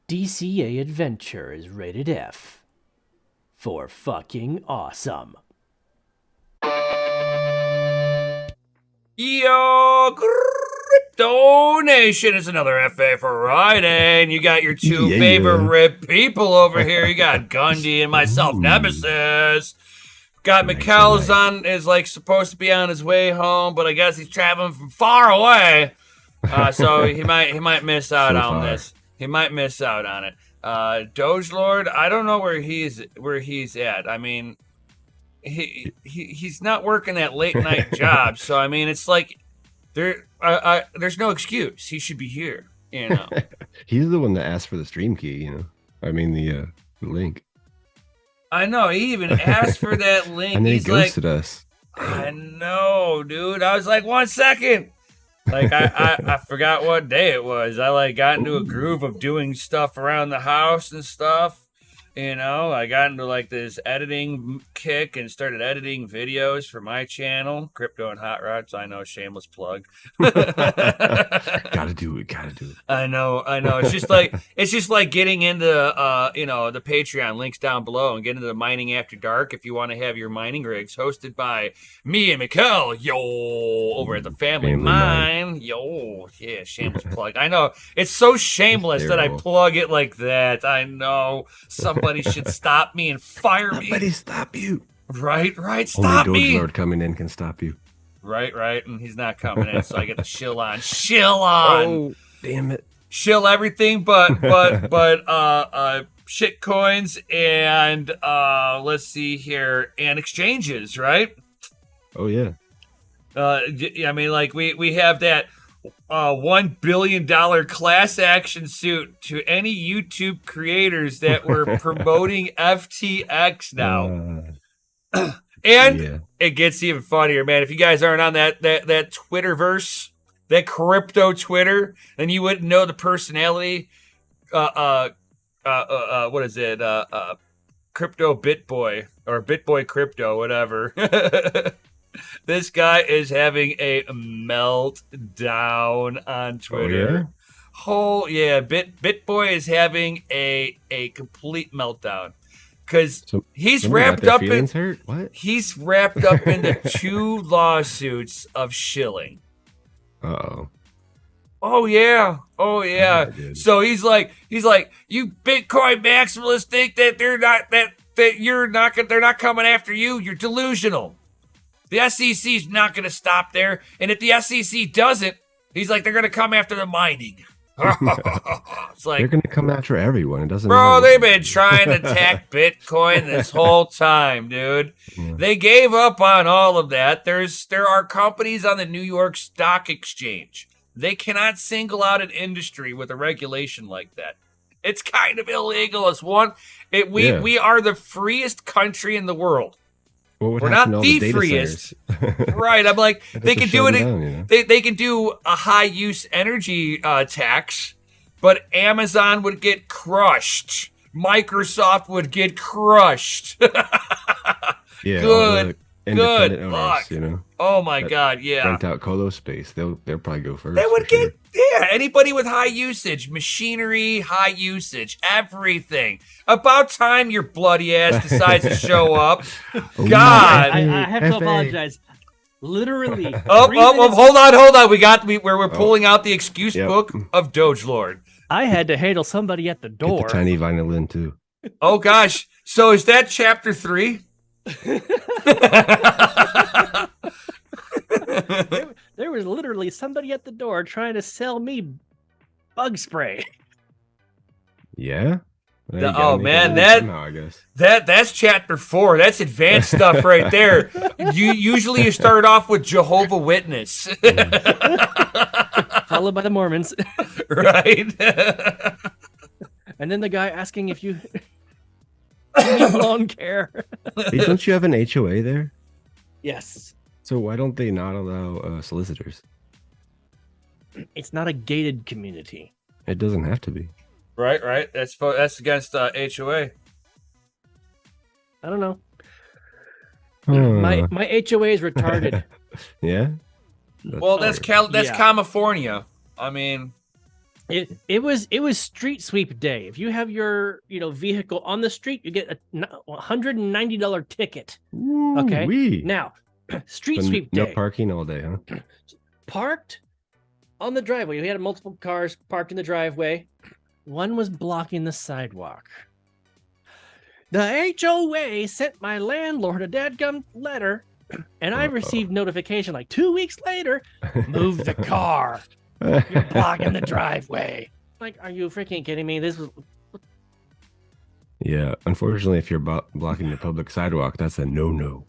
DCA Adventure is rated F for fucking awesome. Yo, Crypto Nation, it's another FA Friday, and you got your two favorite people over here. You got Gundy and myself, Nemesis. Got McKell's on, is like supposed to be on his way home, but I guess he's traveling from far away, so he might miss out on this. He might miss out on it. DogeLord, I don't know where he's at. I mean, he's not working that late night job, so I mean, it's like there's no excuse. He should be here, you know. He's the one that asked for the stream key, you know. I mean the link. I know, he even asked for that link. And then he's he ghosted us. I know, dude. I was like, 1 second. Like I forgot what day it was. I like got into a groove of doing stuff around the house and stuff. You know, I got into like this editing kick and started editing videos for my channel, Crypto and Hot Rods. I know, shameless plug. Gotta do it. I know. It's just like getting into the Patreon, links down below, and getting into the Mining After Dark if you want to have your mining rigs hosted by me and Mikkel, over at the Family Mine. Yeah, shameless plug. I know. It's so shameless that I plug it like that. I know. Somebody should stop me and fire me. Somebody stop you. Right. Stop me. Only DogeLord coming in can stop you. Right. And he's not coming in, so I get to shill on. Oh, damn it. Shill everything but shit coins and let's see here, and exchanges, right? Oh yeah. I mean, like we have that $1 billion class action suit to any YouTube creators that were promoting FTX now. And it gets even funnier, man. If you guys aren't on that Twitterverse, that crypto Twitter, then you wouldn't know the personality. What is it? Crypto BitBoy or BitBoy Crypto, whatever. This guy is having a meltdown on Twitter. BitBoy is having a complete meltdown because he's wrapped up in he's wrapped up into 2 lawsuits of shilling. Oh yeah. So he's like, you Bitcoin maximalists think that they're not coming after you. You're delusional. The SEC's not going to stop there. And if the SEC doesn't, he's like, they're going to come after the mining. It's like, they're going to come after everyone. It doesn't bro, matter. they've been trying to attack Bitcoin this whole time, dude. Yeah. They gave up on all of that. There are companies on the New York Stock Exchange. They cannot single out an industry with a regulation like that. It's kind of illegal. We are the freest country in the world. We're not the freest, right? I'm like, they can do it. Down, they can do a high use energy tax, but Amazon would get crushed. Microsoft would get crushed. Good luck. You know. Oh my God, yeah. Rent out colo space. They'll probably go first. They would get anybody with high usage, machinery, high usage, everything. About time your bloody ass decides to show up. God, I have to apologize. Literally. Hold on. We're pulling out the excuse book of DogeLord. I had to handle somebody at the door. Get the tiny violin too. Oh gosh. So is that chapter 3? There was literally somebody at the door trying to sell me bug spray. Yeah. Man, I guess. That's chapter 4. That's advanced stuff right there. You start off with Jehovah Witness, followed by the Mormons, right? And then the guy asking if you need lawn care. Hey, don't you have an HOA there? Yes. So why don't they not allow solicitors? It's not a gated community. It doesn't have to be. Right. That's against HOA. I don't know. My HOA is retarded. Yeah. That's California. I mean, It was street sweep day. If you have your vehicle on the street, you get a $190 ticket. Okay. Now, street sweep day. No parking all day, huh? Parked on the driveway. We had multiple cars parked in the driveway. One was blocking the sidewalk. The HOA sent my landlord a dadgum letter, and I received notification like 2 weeks later. Move the car. You're blocking the driveway. Like, are you freaking kidding me? This was. Yeah, unfortunately, if you're blocking the public sidewalk, that's a no-no.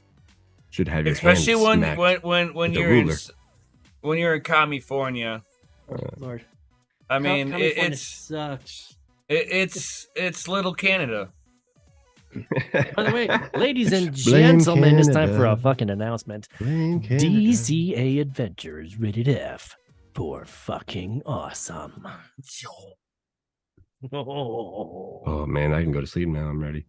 Should have your especially hands when you're in California. Lord, I mean, California sucks. It's little Canada. By the way, ladies and gentlemen, it's time for a fucking announcement. DCA Adventures rated F for fucking awesome. Oh man, I can go to sleep now. I'm ready.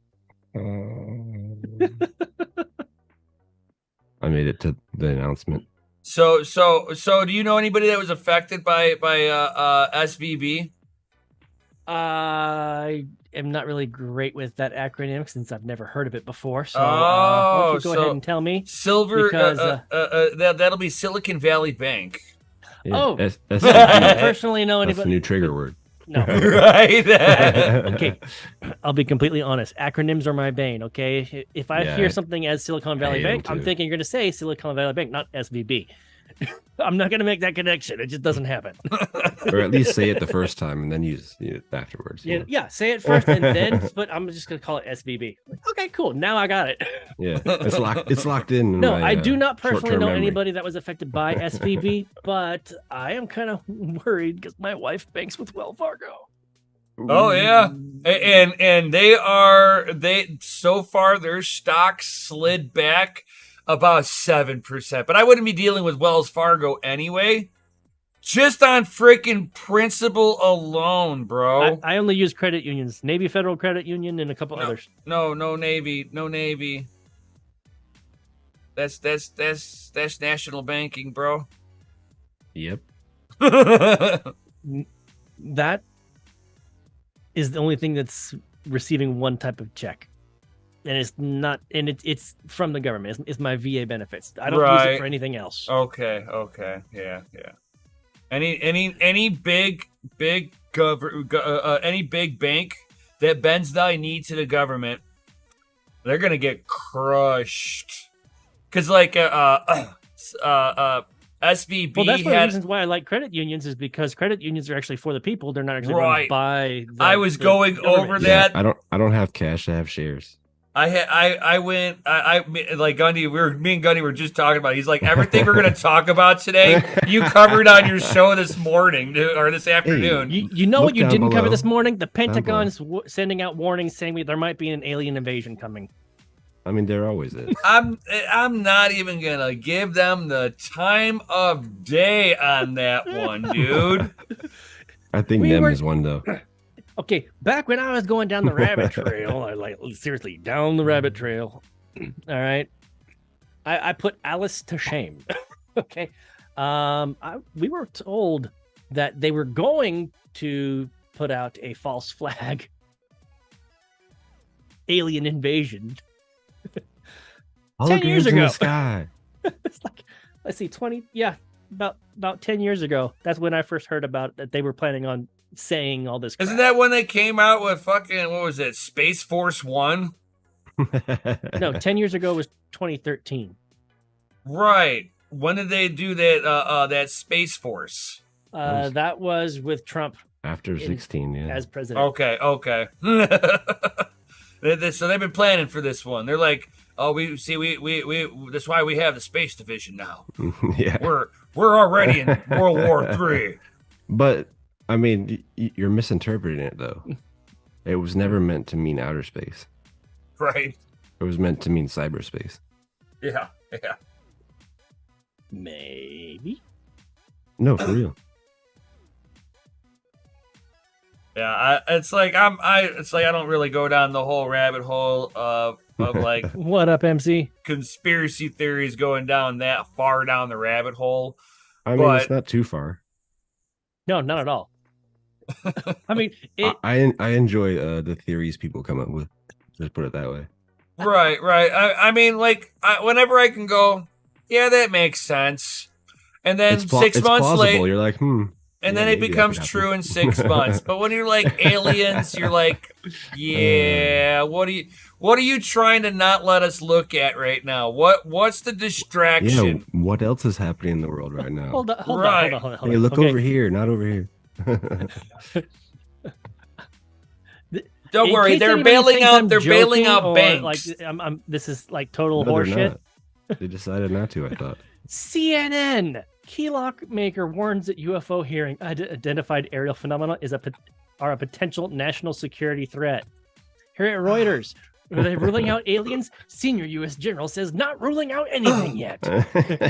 I made it to the announcement. So do you know anybody that was affected by SVB? I am not really great with that acronym since I've never heard of it before. So why don't you go ahead and tell me? Silver, because, that'll be Silicon Valley Bank. Yeah, I don't personally know That's anybody. the new trigger word. No. Right. Okay. I'll be completely honest. Acronyms are my bane. Okay. If I hear something as Silicon Valley Bank, I'm thinking you're going to say Silicon Valley Bank, not SVB. I'm not going to make that connection. It just doesn't happen. Or at least say it the first time and then use it afterwards. Yeah, say it first and then, but I'm just going to call it SVB. Okay, cool. Now I got it. Yeah, it's locked in. No, I do not personally know anybody that was affected by SVB, but I am kind of worried because my wife banks with Wells Fargo. Oh yeah, and they so far their stock slid back about 7%, but I wouldn't be dealing with Wells Fargo anyway. Just on freaking principle alone, bro. I only use credit unions, Navy Federal Credit Union, and a couple others. No Navy. That's national banking, bro. Yep. That is the only thing that's receiving one type of check. And it's not, and it's from the government. It's my VA benefits. I don't use it for anything else. Okay, yeah. Any big any big bank that bends thy knee to the government, they're gonna get crushed. Cause like SVB. Well, that's one of the reasons why I like credit unions is because credit unions are actually for the people. They're not actually run by. I was going over that. Yeah, I don't have cash. I have shares. I went like Gundy. Me and Gundy were just talking about it. He's like, everything we're gonna talk about today, you covered on your show this morning or this afternoon. Hey, you know what you didn't cover this morning? The Pentagon's sending out warnings saying there might be an alien invasion coming. I mean, there always is. I'm not even gonna give them the time of day on that one, dude. I think NEM is one though. Okay, back when I was going down the rabbit trail, seriously, down the rabbit trail. All right, I put Alice to shame. Okay, we were told that they were going to put out a false flag alien invasion. 10 years ago. In the sky. It's like, let's see, about 10 years ago. That's when I first heard about that they were planning on saying all this crap. Isn't that when they came out with fucking, what was it, Space Force 1? No, 10 years ago was 2013. Right. When did they do that Space Force? That was with Trump. After 16, yeah. As president. Okay. So they've been planning for this one. They're like, oh, we that's why we have the space division now. Yeah. We're already in World War III. But I mean, you're misinterpreting it though. It was never meant to mean outer space. Right. It was meant to mean cyberspace. Yeah. Maybe. No, for real. Yeah, it's like I don't really go down the whole rabbit hole of like what up, MC? Conspiracy theories going down that far down the rabbit hole. I mean, it's not too far. No, not at all. I mean, I enjoy the theories people come up with. Just put it that way. Right. I mean, like, whenever I can go, yeah, that makes sense. And then It's 6 months plausible. later, You're like, and then it becomes true in 6 months. But when you're like aliens, you're like, yeah, what are you trying to not let us look at right now? What's the distraction? Yeah, what else is happening in the world right now? hold on. Hey, look over here, not over here. Don't worry, they're bailing out. They're bailing out banks. Like, this is like total No, horseshit. They decided not to. I thought. CNN key lock maker warns that UFO hearing identified aerial phenomena are a potential national security threat. Here at Reuters, are they ruling out aliens? Senior U.S. general says not ruling out anything yet.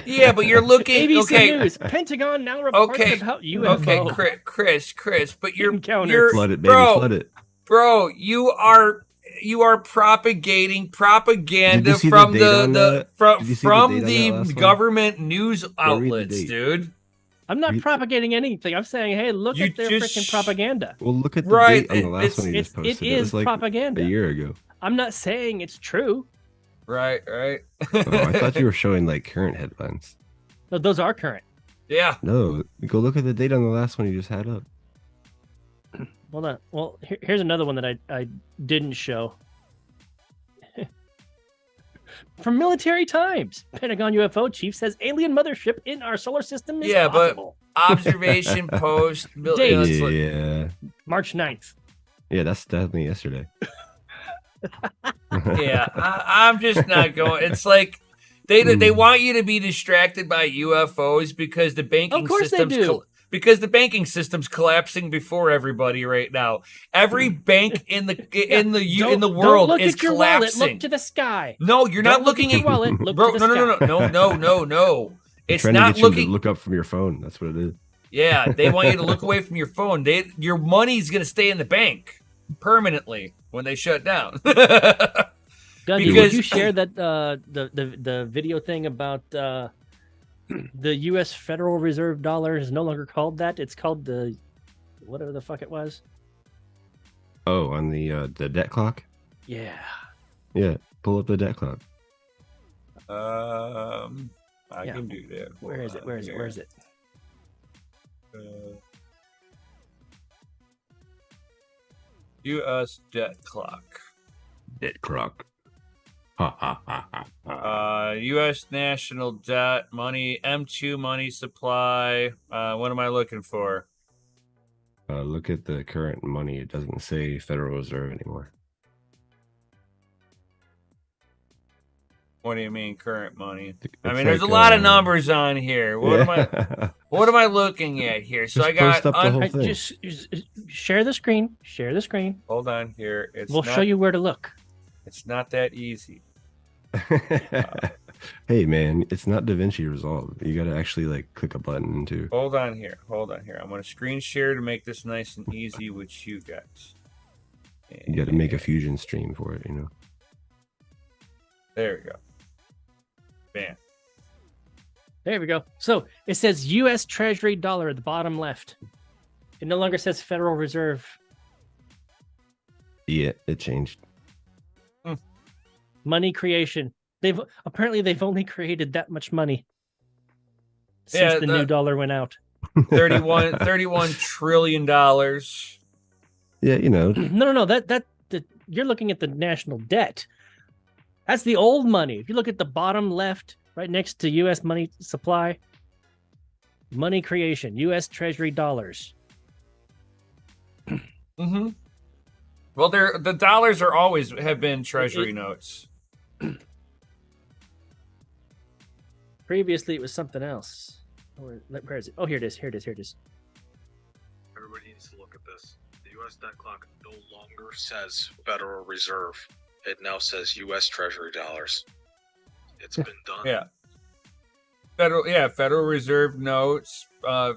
Yeah, but you're looking. ABC News, Pentagon now reports about UFO. Okay, Chris, but you're flood it, baby, flood it. Bro, you are propagating propaganda from the government news outlets, dude. I'm not propagating anything. I'm saying, hey, look at their freaking propaganda. Well, look at the date on the last one you just posted. It is like propaganda. A year ago. I'm not saying it's true. Right. Oh, I thought you were showing like current headlines. No, those are current. Yeah. No, go look at the date on the last one you just had up. Hold on. Well, here's another one that I didn't show. From Military Times, Pentagon UFO chief says alien mothership in our solar system is possible. But observation post. Yeah. March 9th. Yeah, that's definitely yesterday. Yeah, I'm just not going. It's like they want you to be distracted by UFOs because the banking system's because the banking system's collapsing before everybody right now. Every bank in the world is collapsing. Wallet, look to the sky. No, you're not looking at your wallet. Look bro, to the no. It's trying not to get you looking. To look up from your phone. That's what it is. Yeah, they want you to look away from your phone. Your money's gonna stay in the bank permanently when they shut down. Doug, did you share that the video thing about the U.S. Federal Reserve dollar is no longer called that? It's called the whatever the fuck it was. Oh, on the debt clock. Yeah. Pull up the debt clock. I can do that. Where is it? U.S. debt clock. Debt clock. U.S. national debt, money, M2 money supply. What am I looking for? Look at the current money. It doesn't say Federal Reserve anymore. What do you mean current money? I mean, there's a lot of numbers on here. What am I looking at here? So I got just share the screen. Share the screen. Hold on here. We'll show you where to look. It's not that easy. Hey man, it's not DaVinci Resolve. You got to actually like click a button to. Hold on here. I'm going to screen share to make this nice and easy with you guys. You got to make a Fusion stream for it, you know. There we go. Bam. There we go. So it says U.S. Treasury dollar at the bottom left. It no longer says Federal Reserve. Yeah, it changed. Money creation. They've only created that much money since the new dollar went out. $31 trillion. Yeah, you know. No. That you're looking at the national debt. That's the old money. If you look at the bottom left, right next to U.S. money supply, money creation, U.S. Treasury dollars. Mm-hmm. Well, the dollars have been Treasury notes. Previously, it was something else. Where is it? Oh, here it is. Here it is. Everybody needs to look at this. The U.S. debt clock no longer says Federal Reserve. It now says U.S. Treasury dollars. It's been done. Yeah. Federal Reserve notes,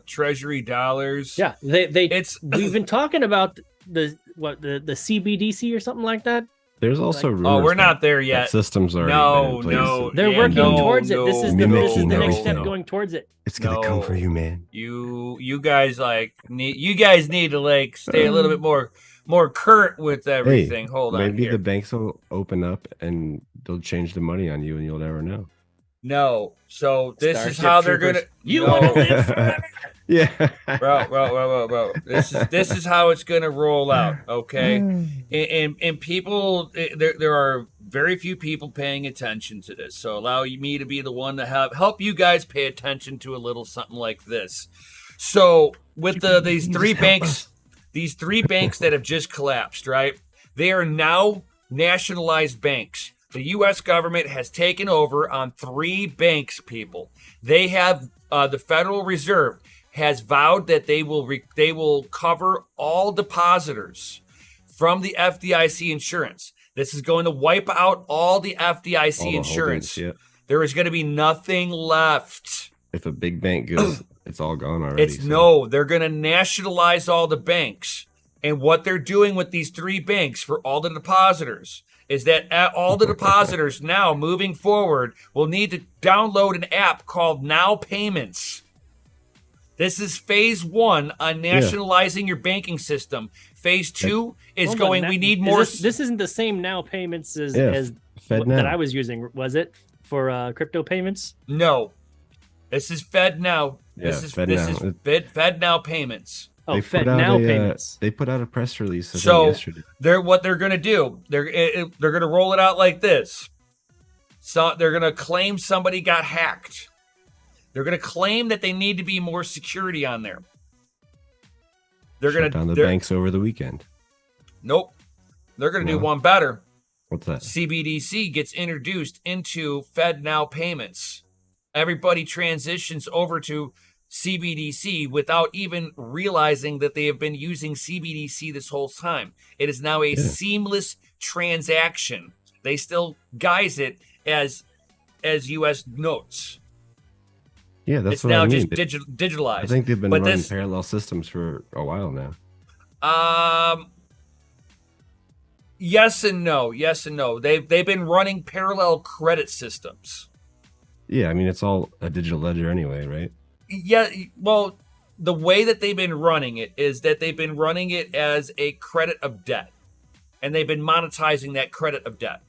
Treasury dollars. Yeah, we've been talking about the CBDC or something like that. There's also Like, rumors we're not that- there that yet. systems already No, been in place. no. they're Yeah, working no, towards it. no, This is no, the no, next step no. going towards it. It's gonna come for No. you, man. You guys need to like stay a little bit more current with everything. Hold on Maybe here. the banks will open up and they'll change the money on you, and you'll never know. No. So this is Starship how they're Troopers. gonna. You no. want to live forever? Yeah, Bro. This is how it's gonna roll out, okay? And people, there are very few people paying attention to this. So allow me to be the one to help you guys pay attention to a little something like this. So with these three banks that have just collapsed, right? They are now nationalized banks. The U.S. government has taken over on 3 banks, people. They have the Federal Reserve has vowed that they will cover all depositors from the FDIC insurance. This is going to wipe out all the FDIC all the insurance. holdings, yeah. There is going to be nothing left. If a big bank goes, it's all gone already. They're going to nationalize all the banks. And what they're doing with these 3 banks for all the depositors is that all the depositors now moving forward will need to download an app called Now Payments. This is phase 1 on nationalizing your banking system. Phase 2 is we need more. This isn't the same Now Payments as Fed Now that I was using, was it? For crypto payments? No. This is Fed Now. Yeah, This is Fed Now. Fed Now Payments. Oh, Fed Now Payments. They put out a press release yesterday. What they're going to do, they're going to roll it out like this. So they're going to claim somebody got hacked. They're going to claim that they need to be more security on there. They're going to shut down the banks over the weekend. Nope. They're going to do one better. What's that? CBDC gets introduced into Fed Now Payments. Everybody transitions over to CBDC without even realizing that they have been using CBDC this whole time. It is now a seamless transaction. They still guise it as US notes. Yeah, that's it's what now I mean. just digitalized. I think they've been running parallel systems for a while now. Yes and no. Yes and no. They've been running parallel credit systems. Yeah, I mean it's all a digital ledger anyway, right? Yeah, well, the way that they've been running it is that they've been running it as a credit of debt. And they've been monetizing that credit of debt.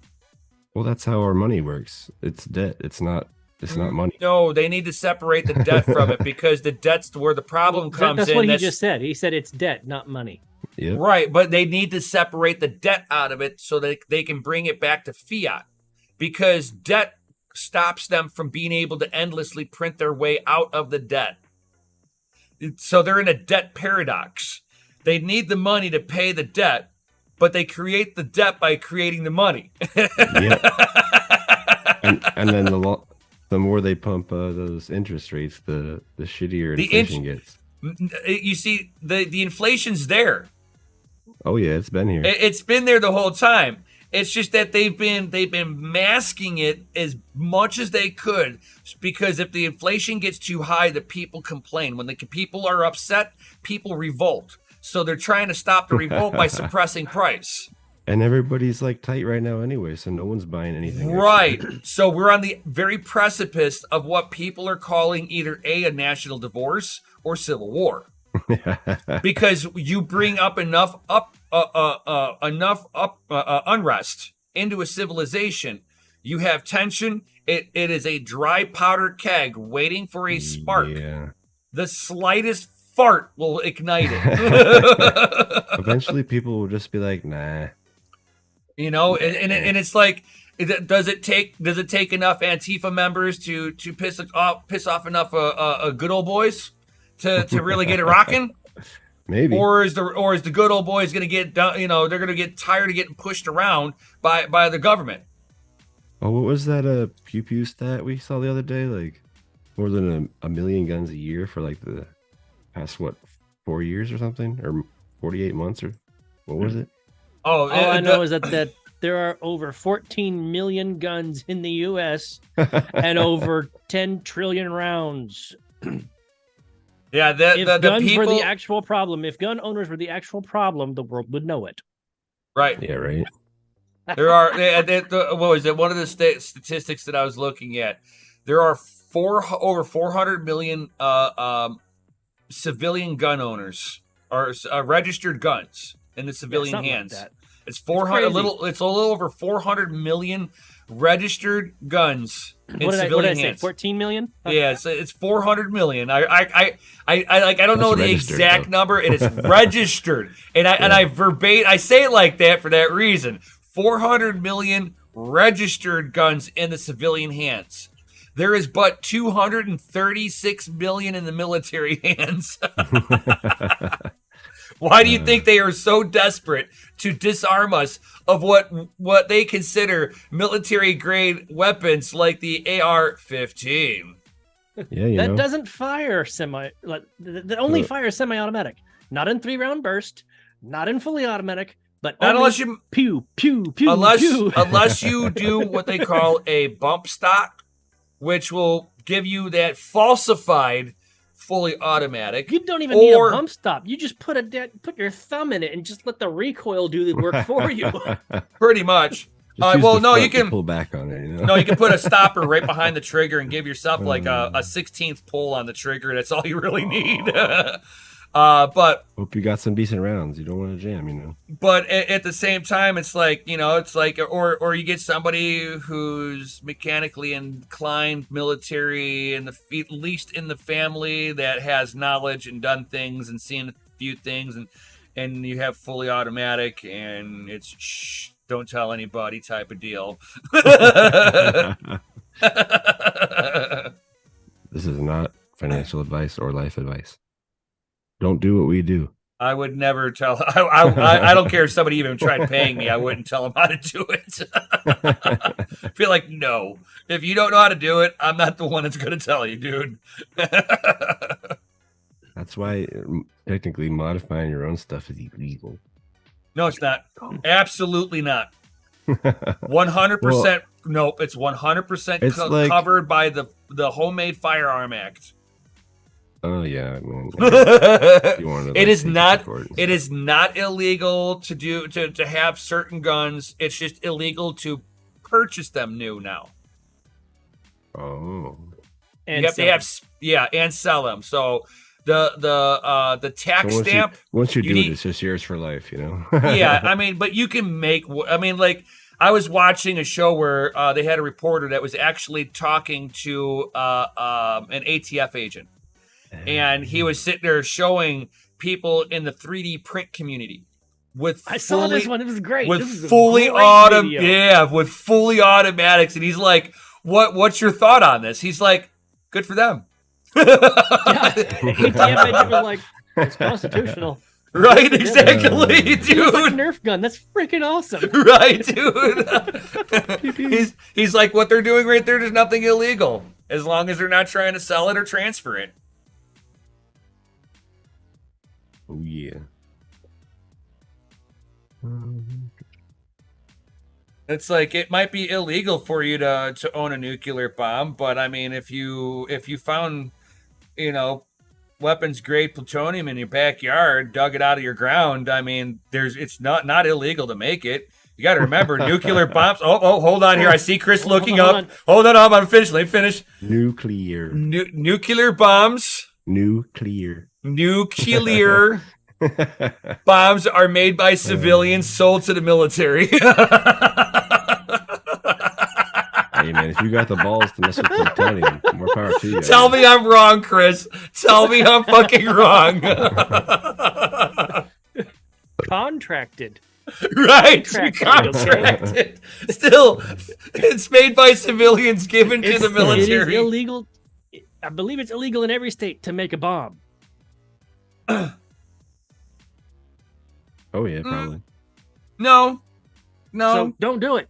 Well, that's how our money works. It's debt. It's not money. No, they need to separate the debt from it because the debt's where the problem comes that's in. What he just said. He said it's debt, not money. Yep. Right, but they need to separate the debt out of it so that they can bring it back to fiat. Because debt stops them from being able to endlessly print their way out of the debt. So they're in a debt paradox. They need the money to pay the debt, but they create the debt by creating the money. Yep. And then the more they pump those interest rates, the shittier inflation gets. You see, the inflation's there. Oh yeah, it's been here. It's been there the whole time. It's just that they've been masking it as much as they could, because if the inflation gets too high, the people complain. When the people are upset, people revolt. So they're trying to stop the revolt by suppressing price. And everybody's like tight right now anyway, so no one's buying anything. Right. So we're on the very precipice of what people are calling either a national divorce or civil war. Because you bring up enough unrest into a civilization, you have tension. It is a dry powder keg waiting for a spark. Yeah. The slightest fart will ignite it. Eventually, people will just be like, "Nah." You know, and it's like, does it take enough Antifa members to piss off enough good old boys to really get it rocking? Maybe. Or is the good old boys going to get done? You know, they're going to get tired of getting pushed around by the government. Oh, what was that pew pew stat we saw the other day? Like more than a million guns a year for like the past 4 years or something, or 48 months, or what was it? All I know is that there are over 14 million guns in the U.S. and over 10 trillion rounds. Yeah, if guns people were the actual problem, if gun owners were the actual problem, the world would know it. Right. Yeah, right. There are what was it? One of the statistics that I was looking at. There are over 400 million civilian gun owners or registered guns in the civilian hands. Like it's 400 It's a little over 400 million registered guns in civilian hands. 14 million? Yeah, it's 400 million. I don't know the exact number, and it's registered. And I say it like that for that reason. 400 million registered guns in the civilian hands. There is but 236 million in the military hands. Why do you think they are so desperate to disarm us of what they consider military-grade weapons like the AR-15? Yeah, that doesn't fire that only fires semi-automatic. Not in 3-round burst, not in fully automatic, but not unless you pew, pew, pew, unless you do what they call a bump stock, which will give you that falsified fully automatic. You don't even need a bump stop. You just put your thumb in it and just let the recoil do the work for you. Pretty much. You can pull back on it. No, you can put a stopper right behind the trigger and give yourself like a 16th pull on the trigger. That's all you really need. But hope you got some decent rounds. You don't want to jam, But at the same time, it's like, or you get somebody who's mechanically inclined, military, and at least in the family that has knowledge and done things and seen a few things, and you have fully automatic, and it's shh, don't tell anybody type of deal. This is not financial advice or life advice. Don't do what we do. I would never tell. I don't care if somebody even tried paying me. I wouldn't tell them how to do it. I feel like, no. If you don't know how to do it, I'm not the one that's going to tell you, dude. That's why technically modifying your own stuff is illegal. No, it's not. Absolutely not. 100%. Nope, it's 100% covered by the Homemade Firearm Act. Oh yeah, it is not. It is not illegal to have certain guns. It's just illegal to purchase them new now. Oh, and you have to have and sell them. So the tax stamp. Once you do it, it's just yours for life. Yeah, I mean, but you can make. I mean, like I was watching a show where they had a reporter that was actually talking to an ATF agent. And he was sitting there showing people in the 3D print community I saw this one. It was great. With fully with fully automatics. And he's like, "What's your thought on this?" He's like, "Good for them." ATF agent was like, "It's constitutional." Right, exactly, dude. It's like a Nerf gun. That's freaking awesome. Right, dude. he's like, what they're doing right there, there's nothing illegal as long as they're not trying to sell it or transfer it. Oh yeah. It's like it might be illegal for you to own a nuclear bomb, but I mean, if you found, weapons grade plutonium in your backyard, dug it out of your ground, I mean, it's not illegal to make it. You got to remember, nuclear bombs. Oh, hold on here. I see Chris looking up. Hold on, I'm finished. Let me finish. Nuclear. Nuclear bombs. Nuclear bombs are made by civilians, sold to the military. Hey man, if you got the balls to mess with plutonium, more power to you. Tell me I'm wrong, Chris. Tell me I'm fucking wrong. Contracted. Right, contracted. Still, it's made by civilians, given to the military. It is illegal. I believe it's illegal in every state to make a bomb. Oh yeah, probably. No. So don't do it.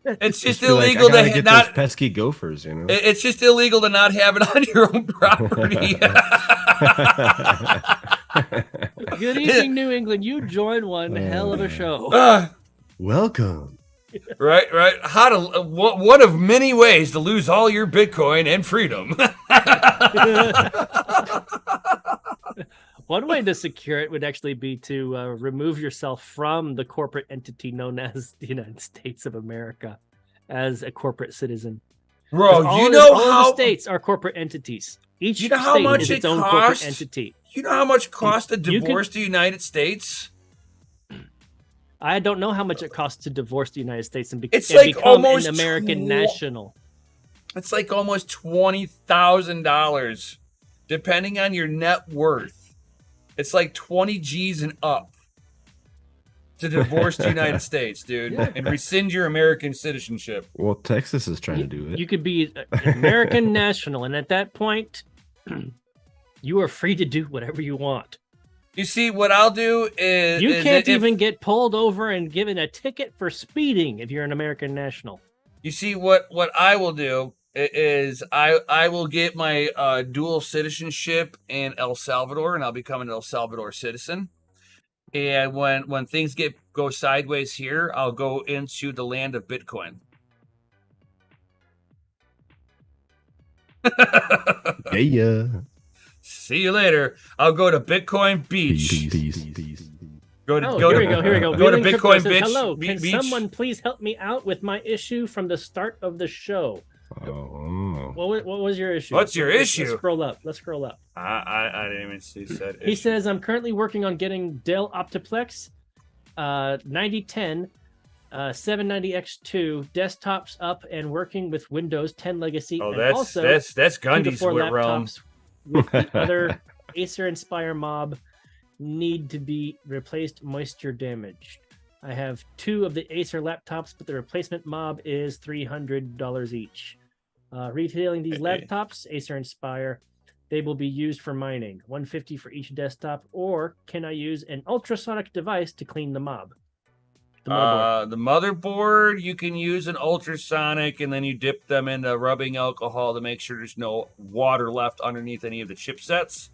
It's just illegal to get not those pesky gophers. It's just illegal to not have it on your own property. Good evening, New England. You joined one hell of a show. Welcome. Right. One of many ways to lose all your Bitcoin and freedom. One way to secure it would actually be to remove yourself from the corporate entity known as the United States of America as a corporate citizen. Bro, all the states are corporate entities. Each you know how state much is its it own costs? corporate entity. You know how much it costs to divorce the United States? I don't know how much it costs to divorce the United States and, it's and like become almost an American national. It's like almost $20,000, depending on your net worth. It's like 20 G's and up to divorce the United States, dude, and rescind your American citizenship. Well, Texas is trying to do it. You could be an American national, and at that point, you are free to do whatever you want. You see, what I'll do is... You can't even get pulled over and given a ticket for speeding if you're an American national. You see, what I will do is I will get my dual citizenship in El Salvador, and I'll become an El Salvador citizen. And when things go sideways here, I'll go into the land of Bitcoin. Yeah. See you later. I'll go to Bitcoin Beach. Peace. Here we go. Go to Wheeling Crypto Bitcoin says, Beach. hello, can Beach. someone please help me out with my issue from the start of the show? Oh. What was your issue? What's your Let's issue? Let's scroll up. I didn't even see said He issue. says, I'm currently working on getting Dell Optiplex 9010 790X2 desktops up and working with Windows 10 Legacy. Oh, and that's also that's 2 to Gundy's 4 realm. laptops with the other Acer Inspire Mob need to be replaced moisture damaged. I have 2 of the Acer laptops, but the replacement mob is $300 each. Retailing these laptops, Acer Inspire, they will be used for mining, $150 for each desktop, or can I use an ultrasonic device to clean the mob? The motherboard, you can use an ultrasonic, and then you dip them into rubbing alcohol to make sure there's no water left underneath any of the chipsets.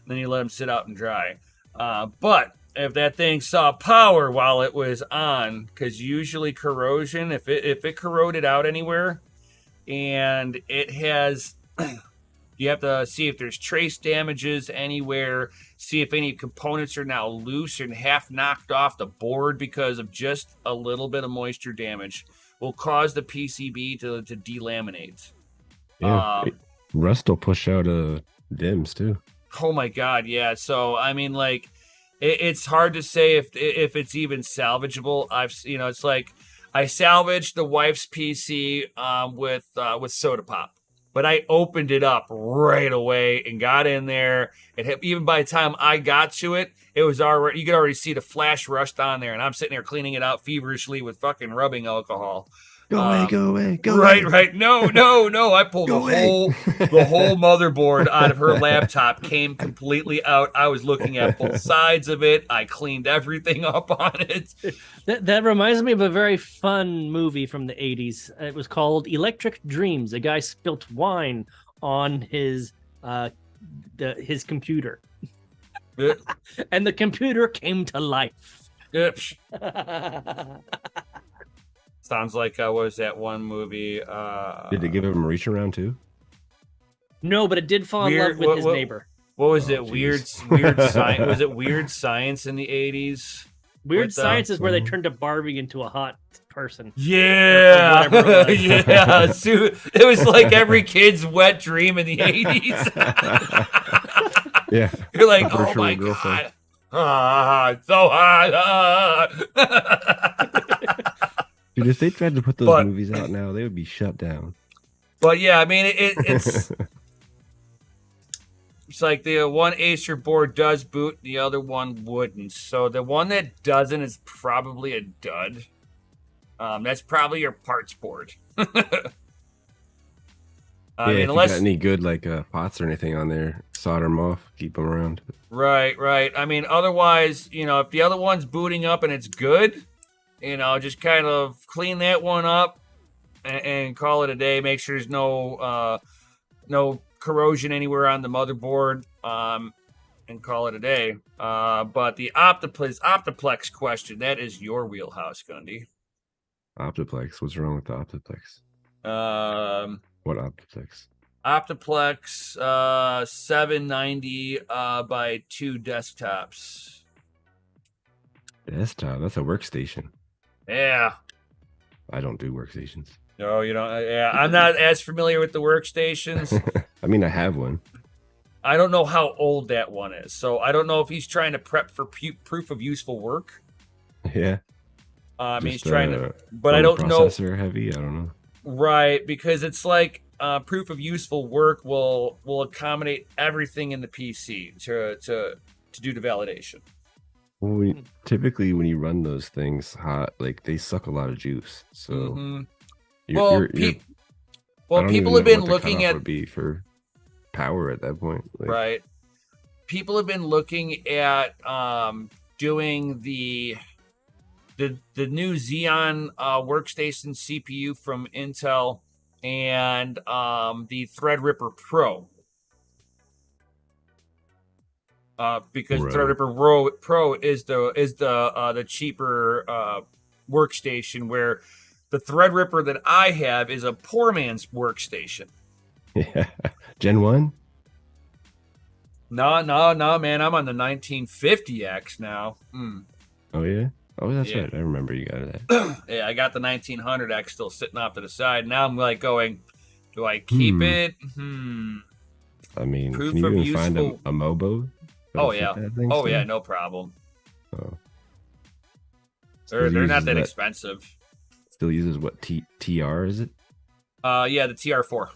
Then you let them sit out and dry. But if that thing saw power while it was on, because usually corrosion, if it corroded out anywhere, and it has, you have to see if there's trace damages anywhere, see if any components are now loose and half knocked off the board because of just a little bit of moisture damage, will cause the PCB to delaminate. Yeah, rust will push out DIMMs too. Oh my God, yeah. So I mean, like, it's hard to say if it's even salvageable. It's like I salvaged the wife's PC with soda pop, but I opened it up right away and got in there. Even by the time I got to it, it was already, you could already see the flash rust on there, and I'm sitting there cleaning it out feverishly with fucking rubbing alcohol. Go away. Right. No. I pulled the whole motherboard out of her laptop, came completely out. I was looking at both sides of it. I cleaned everything up on it. That reminds me of a very fun movie from the 80s. It was called Electric Dreams. A guy spilt wine on his computer. And the computer came to life. Sounds like what was that one movie? Did they give him a reach around too? No, but it did fall in love with his neighbor. What was it? Geez. Weird Science? Was it Weird Science in the 80s? Weird Science is where they turned a Barbie into a hot person. Yeah, Or whatever it was. yeah. So it was like every kid's wet dream in the 80s. Yeah. You're like, oh Virtual my girlfriend. God, it's so hot. Dude, if they tried to put those movies out now, they would be shut down. But yeah, I mean, it's it's like the one Acer board does boot, the other one wouldn't. So the one that doesn't is probably a dud. That's probably your parts board. I mean, unless you got any good pots or anything on there, solder them off, keep them around. Right. I mean, otherwise, if the other one's booting up and it's good, just kind of clean that one up and call it a day. Make sure there's no corrosion anywhere on the motherboard, and call it a day. But the Optiplex question, that is your wheelhouse, Gundy. Optiplex? What's wrong with the Optiplex? What Optiplex? Optiplex 790 by 2 desktops. Desktop. That's a workstation. Yeah. I don't do workstations. No, you don't. Yeah, I'm not as familiar with the workstations. I mean, I have one. I don't know how old that one is, so I don't know if he's trying to prep for proof of useful work. Yeah. I mean, he's Just, trying to, but I don't know. Processor heavy. I don't know. Right, because it's like proof of useful work will accommodate everything in the PC to do the validation. Well, typically when you run those things hot, like they suck a lot of juice. So, Mm-hmm. you're, Well, people have been looking at would be for power at that point. Like, right. People have been looking at doing the new Xeon workstation CPU from Intel and the Threadripper Pro. Because Right. Threadripper Pro is the cheaper workstation, where the Threadripper that I have is a poor man's workstation. Yeah. Gen 1? No, man. I'm on the 1950X now. Oh, yeah? Oh, that's Yeah. right. I remember you got that. Yeah, I got the 1900X still sitting off to the side. Now I'm like going, do I keep it? I mean, Proof can you of even find a useful- MOBO? Oh, yeah. Oh, yeah, no problem. Oh. They're Still not uses that expensive. Still uses what? TR, is it? Yeah, the TR4.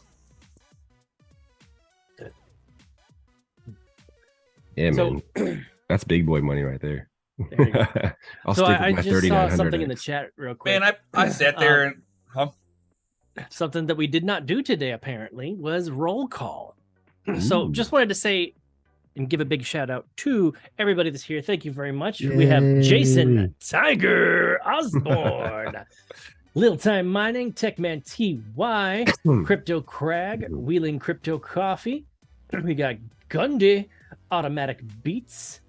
Yeah, So- man. That's big boy money right there. There you go. I'll So stick I with my just saw 3900. something in the chat real quick. Man, I sat there and... Huh? Something that we did not do today apparently was roll call. So Ooh. just wanted to say and give a big shout out to everybody that's here. Thank you very much. We have Jason Yay. Tiger Osborne, Little Time Mining, Techman TY, Crypto Crag, Wheeling Crypto Coffee. We got Gundy, Automatic Beats.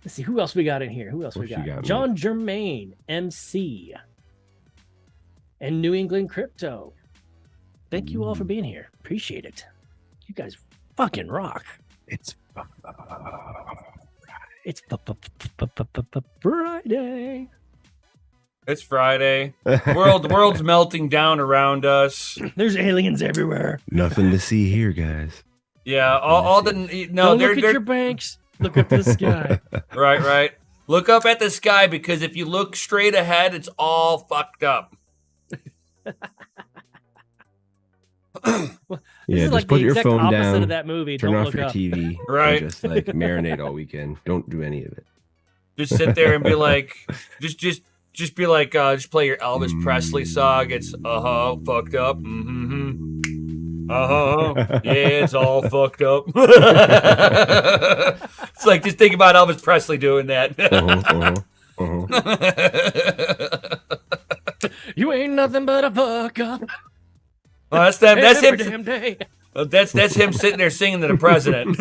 Let's see who else we got in here. Who else we What you got? got, John Germain, MC, and New England Crypto. Thank you all for being here. Appreciate it. You guys fucking rock. It's It's Friday. It's Friday. World's melting down around us. There's aliens everywhere. nothing to see here, guys. Yeah, all the... No, Don't look at your banks. Look up to the sky. Right. Look up at the sky, because if you look straight ahead, it's all fucked up. This Yeah, is just like put the your exact phone opposite down. of that movie. Turn Don't off look your up. TV. Right. And just like marinate all weekend. Don't do any of it. Just sit there and be like, just be like, just play your Elvis Presley song. It's fucked up. Yeah, it's all fucked up. It's like, just think about Elvis Presley doing that. You ain't nothing but a fuck up. Oh, that's them. That's every him. damn day. That's him sitting there singing to the president.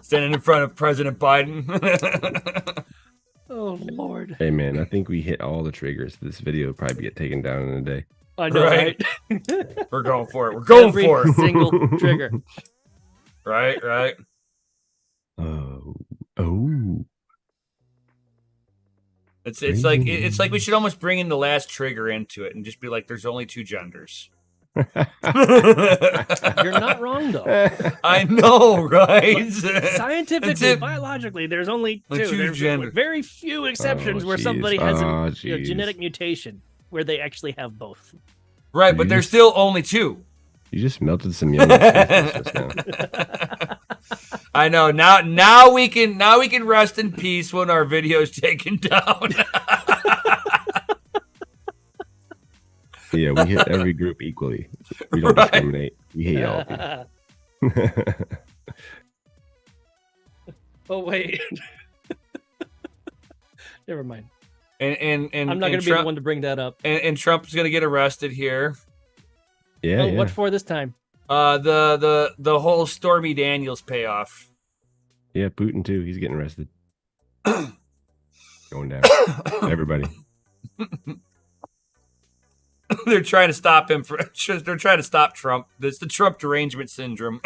Standing in front of President Biden. Oh Lord. Hey man, I think we hit all the triggers. This video will probably get taken down in a day. I know, Right. right? We're going for it. We're going Every for it. single trigger. Right. Oh. It's like we should almost bring in the last trigger into it and just be like, there's only 2 genders. You're not wrong though. I know, right? Scientifically, biologically, there's only The 2. two There's genders. very few exceptions where jeez. somebody has a jeez. genetic mutation where they actually have both. Right, but there's still only 2. You just melted some young just now. I know. Now we can rest in peace when our video's taken down. Yeah, we hit every group equally. We don't Right. discriminate. We hate all people. Oh wait. Never mind. And I'm not going to be the one to bring that up. And Trump's gonna get arrested here. Yeah, Oh, what for this time? The whole Stormy Daniels payoff. Yeah, Putin too. He's getting arrested. Going down. Everybody. They're trying to stop him. They're trying to stop Trump. It's the Trump derangement syndrome.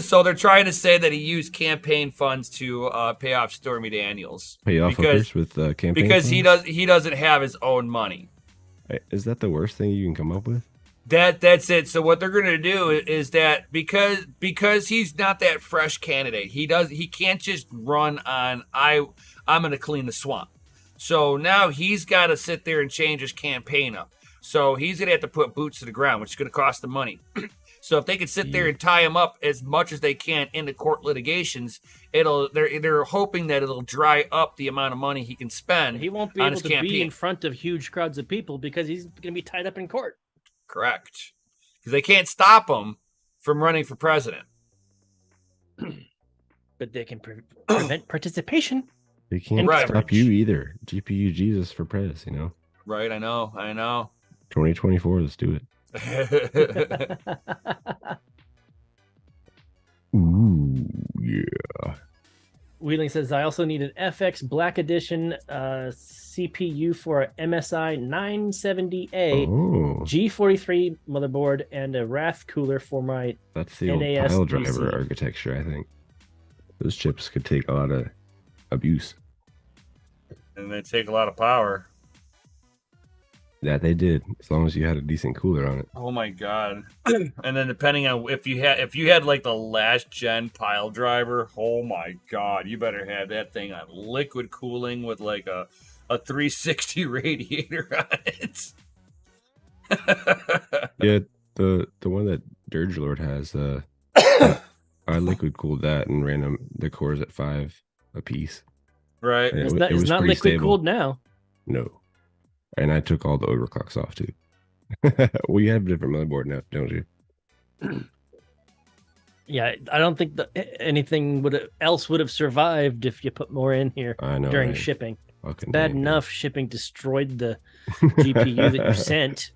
So they're trying to say that he used campaign funds to pay off Stormy Daniels. Pay off hookers with campaign because funds? he doesn't have his own money. Is that the worst thing you can come up with? That's it. So what they're going to do is that because he's not that fresh candidate, he can't just run on I'm going to clean the swamp. So now he's got to sit there and change his campaign up. So he's going to have to put boots to the ground, which is going to cost them money. So if they can sit there and tie him up as much as they can into court litigations, they're hoping that it'll dry up the amount of money he can spend. He won't be on able his to campaign. be in front of huge crowds of people because he's going to be tied up in court. Correct. Because they can't stop him from running for president. But they can prevent participation. They can't Right. stop you either. GPU Jesus for prez, you know? Right, I know. 2024, let's do it. Ooh, yeah. Wheeling says, I also need an FX Black Edition CPU for a MSI 970A Oh, G43 motherboard and a Wrath cooler for my that's the old NAS pile PC. driver architecture, I think. Those chips could take a lot of abuse. And they take a lot of power. That they did, as long as you had a decent cooler on it. Oh my god. And then depending on if you had like the last gen pile driver, oh my god, you better have that thing on liquid cooling with like a 360 radiator on it. Yeah, the one that DogeLord has, I liquid cooled that and ran the cores at 5 a piece. Right. Yeah. It's It not, was it's not pretty liquid stable. cooled now. No. And I took all the overclocks off too. Well, you have a different motherboard now, don't you? Yeah, I don't think anything else would have survived if you put more in here I know. during right? shipping. Fucking Bad dang, enough shipping destroyed the GPU that you sent.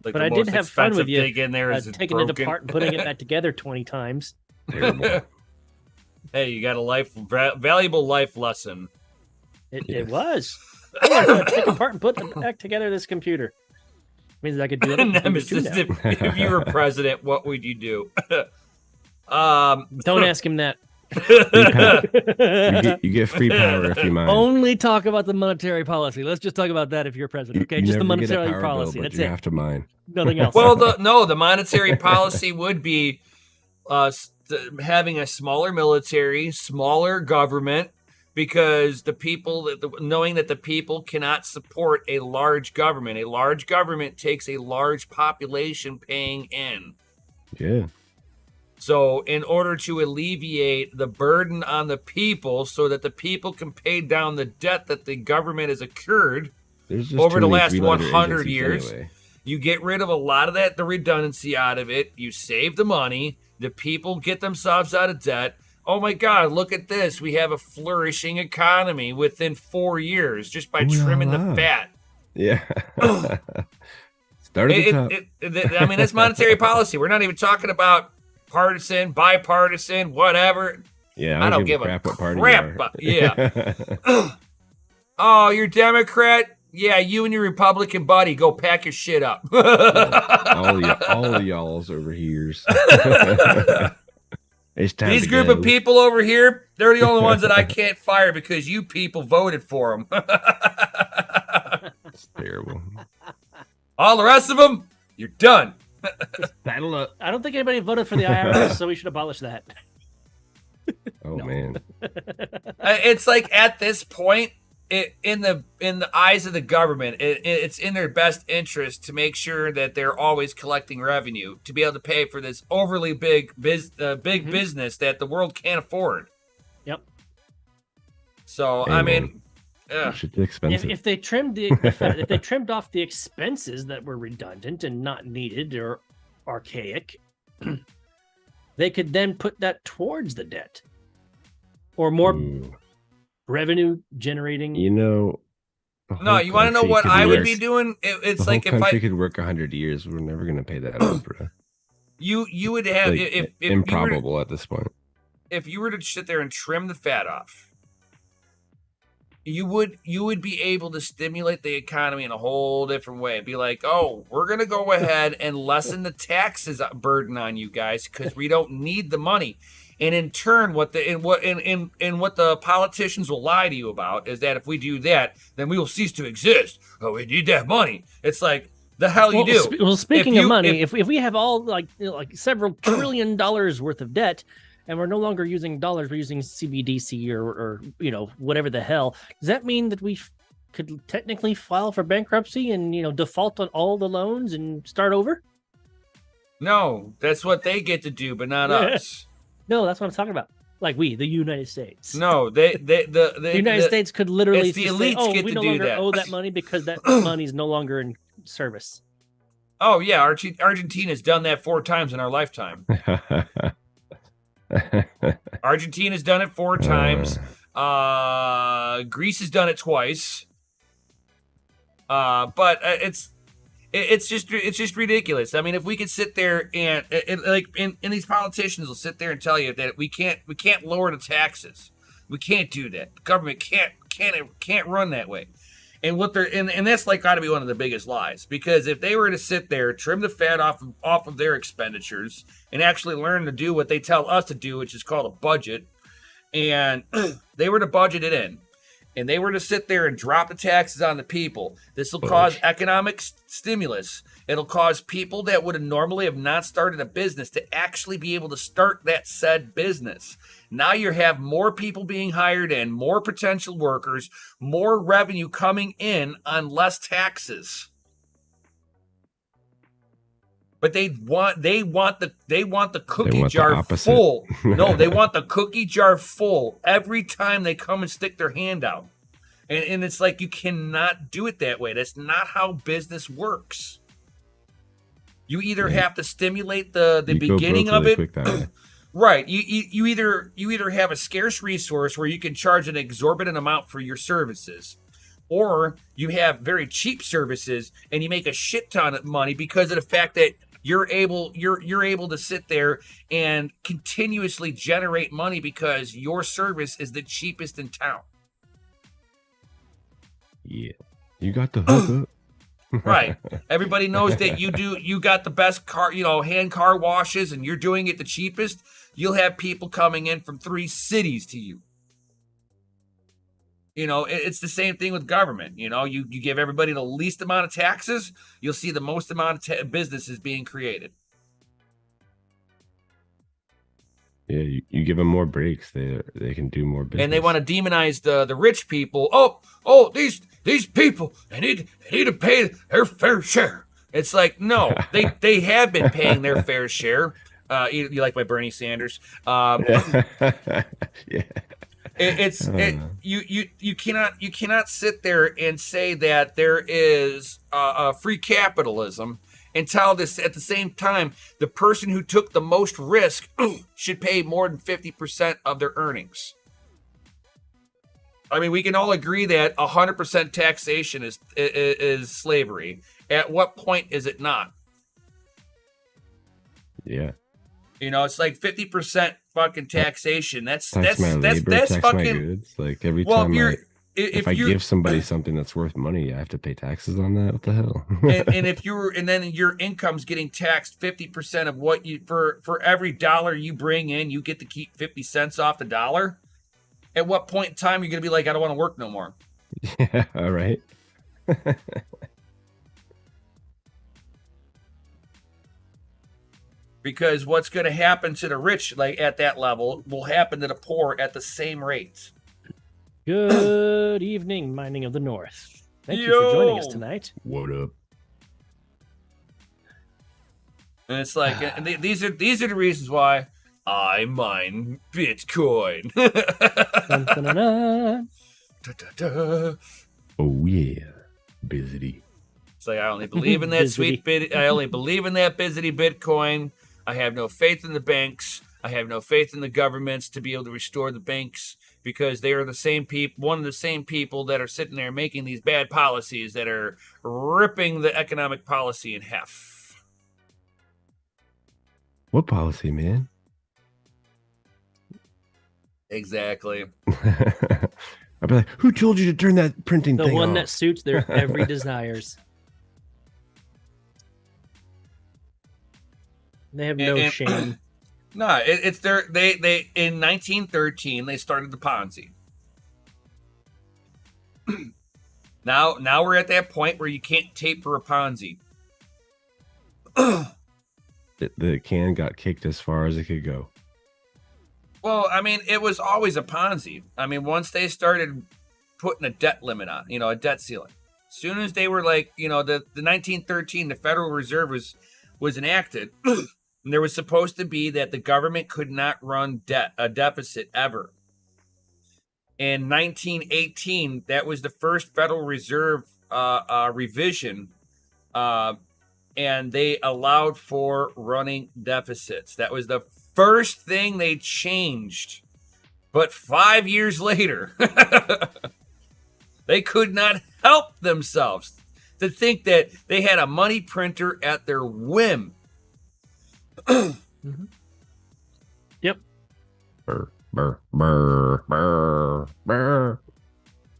Like But the I did most have fun with expensive you, thing in there is taking it broken. apart and putting it back together 20 times. Terrible. Hey, you got a valuable life lesson. It Yes. was. I learned how to take apart and put back together this computer. Means I could do it. Nemesis, if you were president, what would you do? Don't Don't ask him that. you get free power if you mind. Only talk about the monetary policy. Let's just talk about that if you're president. Okay, You just the never get a monetary power bill, policy. but That's you it. have to mine. Nothing else. Well, the monetary policy would be having a smaller military, smaller government, because the people, knowing that the people cannot support a large government. A large government takes a large population paying in. Yeah. So in order to alleviate the burden on the people so that the people can pay down the debt that the government has accrued There's just over too the many last three-letter 100 agencies years, anyway. you get rid of a lot of the redundancy out of it. You save the money. The people get themselves out of debt. Oh my God, look at this. We have a flourishing economy within 4 years just by Ooh la trimming la. the fat. Yeah. Start at the top. I mean, that's monetary policy. We're not even talking about partisan, bipartisan, whatever. Yeah, I don't give a crap what party crap you are. about- yeah. Oh, you're Democrat? Yeah, you and your Republican buddy, go pack your shit up. all the y'all's over here's. It's time These to group go. of people over here, they're the only ones that I can't fire because you people voted for them. It's terrible. All the rest of them, you're done. Battle up. I don't think anybody voted for the IRS, so we should abolish that. Oh man. It's like at this point, in the eyes of the government, it's in their best interest to make sure that they're always collecting revenue to be able to pay for this overly big business that the world can't afford. Yep. So Hey, I man. mean, ugh. Shit's expensive. If they trimmed if they trimmed off the expenses that were redundant and not needed or archaic, they could then put that towards the debt or more Ooh. revenue generating. You know. the No, whole you want to know country what could I would work- be doing? It's The like whole if country I could work 100 years. We're never gonna pay that off, bro. you would have Like, if improbable at this point. if you were to sit there and trim the fat off, you would be able to stimulate the economy in a whole different way. Be like, oh, we're gonna go ahead and lessen the taxes burden on you guys because we don't need the money. And in turn, what the politicians will lie to you about is that if we do that, then we will cease to exist. Oh, we need that money. It's like the hell you do. Speaking of money, if we have all like several $1 trillion worth of debt, and we're no longer using dollars, we're using CBDC or whatever the hell, does that mean that we could technically file for bankruptcy and default on all the loans and start over? No, that's what they get to do, but not us. No, that's what I'm talking about. Like the United States. No, the United States could literally the elites say, get we to no do longer that. owe that money because that money is no longer in service. Oh yeah, Argentina's done that 4 times in our lifetime. Argentina's done it 4 times. Greece has done it twice. But it's just ridiculous. I mean, if we could sit there and these politicians will sit there and tell you that we can't lower the taxes. We can't do that. The government can't run that way. And and that's got to be one of the biggest lies, because if they were to sit there, trim the fat off of their expenditures, and actually learn to do what they tell us to do, which is called a budget, and they were to budget it in, and they were to sit there and drop the taxes on the people, this will cause economic stimulus. It'll cause people that would have normally have not started a business to actually be able to start that said business. Now you have more people being hired in, more potential workers, more revenue coming in on less taxes. But they want the cookie jar full. No, they want the cookie jar full every time they come and stick their hand out. And it's like, you cannot do it that way. That's not how business works. You either have to stimulate the beginning of it. Right. You either have a scarce resource where you can charge an exorbitant amount for your services, or you have very cheap services and you make a shit ton of money because of the fact that you're able to sit there and continuously generate money because your service is the cheapest in town. Yeah. You got the hook up. Right. Everybody knows that you got the best car, hand car washes, and you're doing it the cheapest. You'll have people coming in from 3 cities to you. It's the same thing with government. You give everybody the least amount of taxes, you'll see the most amount of businesses being created. Yeah, you give them more breaks, they can do more business. And they want to demonize the rich people. Oh, these people, they need to pay their fair share. It's like, no, they have been paying their fair share. You like my Bernie Sanders? Yeah. You cannot sit there and say that there is free capitalism and tell this at the same time the person who took the most risk should pay more than 50% of their earnings. I mean, we can all agree that 100% taxation is slavery. At what point is it not? Yeah. It's like 50% fucking taxation. That's tax fucking my goods. Like every time if I give somebody something that's worth money, I have to pay taxes on that. What the hell? and then your income's getting taxed 50% of what for every dollar you bring in, you get to keep 50 cents off the dollar. At what point in time are you gonna be like, I don't want to work no more? Yeah, all right. Because what's going to happen to the rich, like at that level, will happen to the poor at the same rate. Good evening, Mining of the North. Thank you for joining us tonight. What up? And it's like, and these are the reasons why I mine Bitcoin. Oh yeah, Bizzity. It's like, I only believe in that sweet bit. I only believe in that Bizzity Bitcoin. I have no faith in the banks. I have no faith in the governments to be able to restore the banks, because they are the same people, one of the same people that are sitting there making these bad policies that are ripping the economic policy in half. What policy, man? Exactly. I be like, "Who told you to turn that printing The thing one off?" that suits their every desires. They have no shame. No, it's their they in 1913 they started the Ponzi. Now we're at that point where you can't taper a Ponzi. The can got kicked as far as it could go. Well, I mean, it was always a Ponzi. I mean, once they started putting a debt limit on, a debt ceiling. As soon as they were like, the 1913, the Federal Reserve was enacted, and there was supposed to be that the government could not run a deficit ever. In 1918, that was the first Federal Reserve revision, and they allowed for running deficits. That was the first thing they changed. But 5 years later, they could not help themselves to think that they had a money printer at their whim. Mm-hmm. Yep. Burr, burr, burr, burr, burr.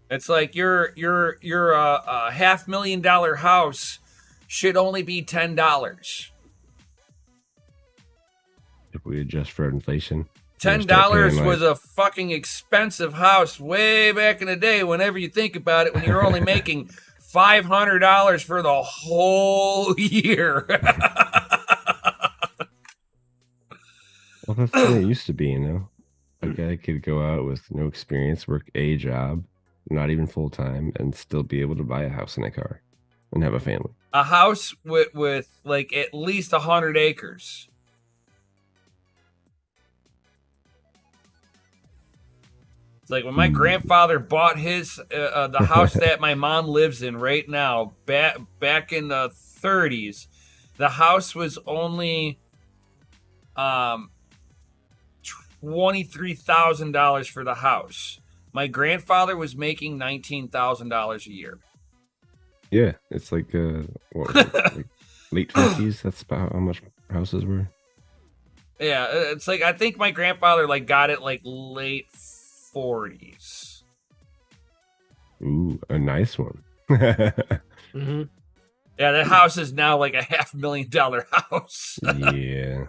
It's like your a $500,000 house should only be $10. If we adjust for inflation, $10 was a fucking expensive house way back in the day. Whenever you think about it, when you're only making $500 for the whole year. Well, that's the way it used to be, A guy could go out with no experience, work a job, not even full time, and still be able to buy a house and a car and have a family. A house with like at least 100 acres. It's like when my grandfather bought his the house that my mom lives in right now, back in the 30s, the house was only $23,000 for the house. My grandfather was making $19,000 a year. Yeah, it's like what was it, like late 50s. That's about how much houses were. Yeah, it's like I think my grandfather like got it like late 40s. Ooh, a nice one. Mm-hmm. Yeah, that house is now like a $500,000 house. Yeah.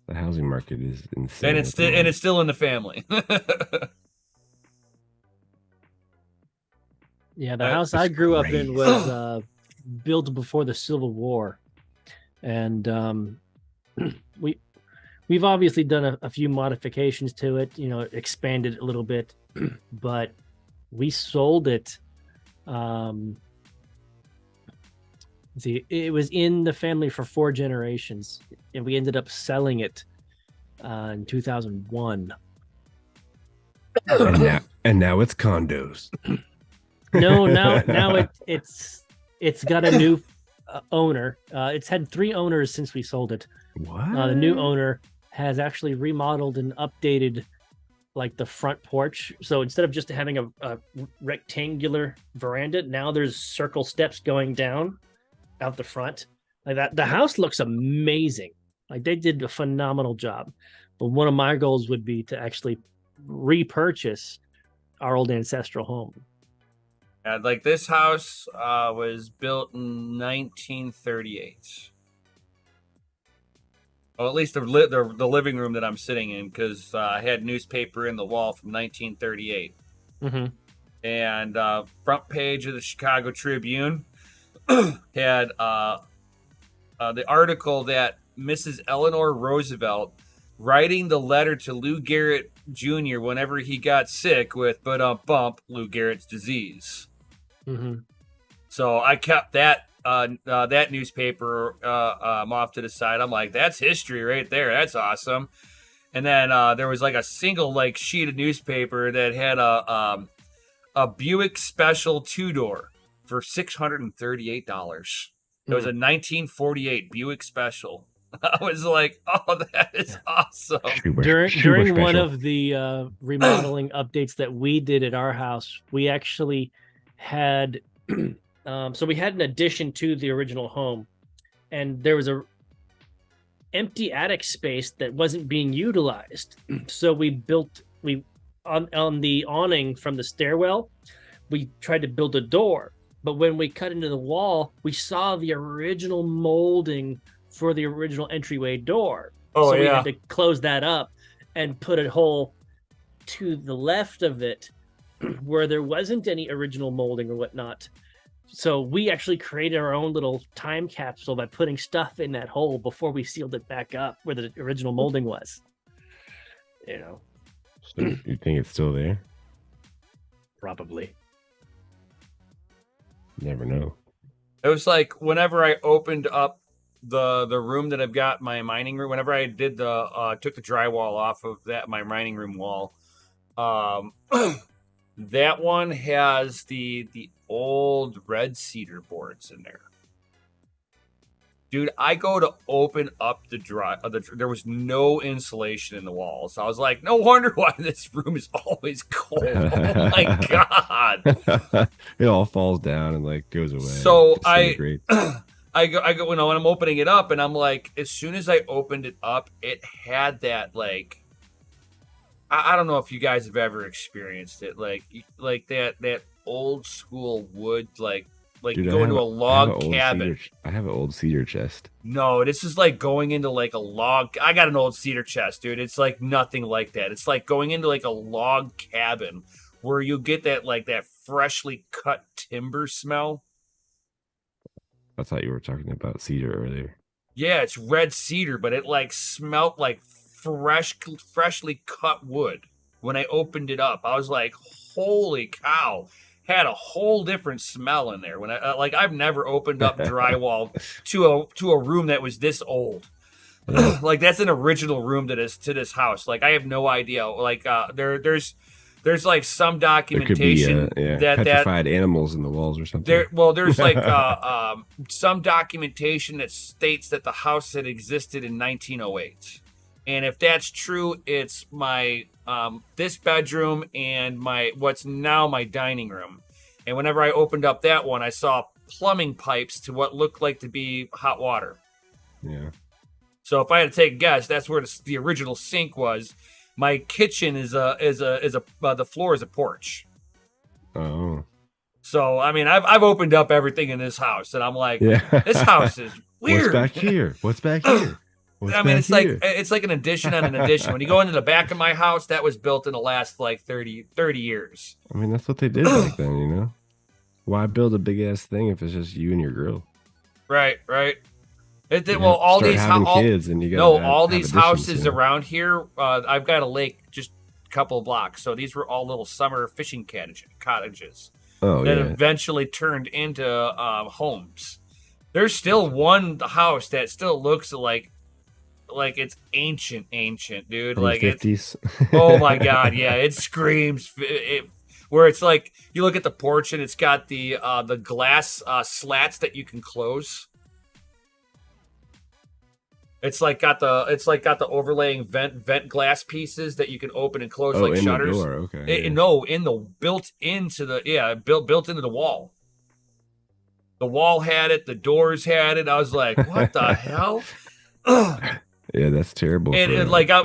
The housing market is insane. And it's still in the family. Yeah, the house I grew up in was built before the Civil War, and we've obviously done a few modifications to it. Expanded it a little bit, but we sold it. It was in the family for 4 generations, and we ended up selling it in 2001. And now it's condos. No, now it's got a new owner. It's had 3 owners since we sold it. What? The new owner has actually remodeled and updated like the front porch. So instead of just having a rectangular veranda, now there's circle steps going down out the front. Like that, the house looks amazing. Like they did a phenomenal job. But one of my goals would be to actually repurchase our old ancestral home. Like this house was built in 1938. Well, at least the living room that I'm sitting in, because I had newspaper in the wall from 1938. Mm-hmm. And front page of the Chicago Tribune had the article that Mrs. Eleanor Roosevelt writing the letter to Lou Gehrig Jr. whenever he got sick with Lou Gehrig's disease. Mm-hmm. So I kept that newspaper off to the side. I'm like, that's history right there. That's awesome. And then there was like a single like sheet of newspaper that had a Buick Special 2-door for $638. It was a 1948 Buick Special. I was like, oh, that is awesome. During one of the remodeling updates that we did at our house, we actually had so we had an addition to the original home, and there was a empty attic space that wasn't being utilized. So we on the awning from the stairwell, we tried to build a door, but when we cut into the wall, we saw the original molding for the original entryway door. Oh, so we yeah. had to close that up and put a hole to the left of it where there wasn't any original molding or whatnot. So we actually created our own little time capsule by putting stuff in that hole before we sealed it back up where the original molding was. You know, So you think it's still there? probably. Never know. It was like whenever I opened up the room that I've got, my mining room, whenever I did took the drywall off of my mining room wall, that one has the old red cedar boards in there. Dude, I go to open up there was no insulation in the walls. I was like, no wonder why this room is always cold. Oh my god. It all falls down and like goes away. So I go, when I'm opening it up, and I'm like, as soon as I opened it up, it had that like, I don't know if you guys have ever experienced it, like that old school wood, like Dude, go into a log cabin. I have an old cedar chest. No, this is like going into like a log. I got an old cedar chest, dude. It's like nothing like that. It's like going into like a log cabin where you get that like that freshly cut timber smell. I thought you were talking about cedar earlier. Yeah, it's red cedar, but it like smelt like freshly cut wood. When I opened it up, I was like, holy cow. Had a whole different smell in there. When I've never opened up drywall to a room that was this old. Like that's an original room to this house. Like I have no idea. Like there's like some documentation that petrified animals in the walls or something. There's like some documentation that states that the house had existed in 1908. And if that's true, it's my this bedroom and what's now my dining room. And whenever I opened up that one, I saw plumbing pipes to what looked like to be hot water. Yeah. So if I had to take a guess, that's where the original sink was. My kitchen the floor is a porch. Oh. So I mean, I've opened up everything in this house, and I'm like, this house is weird. What's back here? What's back here? I mean, it's like an addition on an addition. When you go into the back of my house, that was built in the last like 30 years. I mean, that's what they did back then, you know? Why build a big ass thing if it's just you and your girl? Right. All these houses around here. I've got a lake just a couple of blocks, so these were all little summer fishing cottages that eventually turned into homes. There's still one house that still looks like it's ancient, dude. Like 50s. Oh my god, yeah, it screams. Where it's like you look at the porch and it's got the glass slats that you can close. It's got the overlaying vent glass pieces that you can open and close like shutters. The door. Okay. Built into the wall. The wall had it. The doors had it. I was like, what the hell? Yeah, that's terrible. And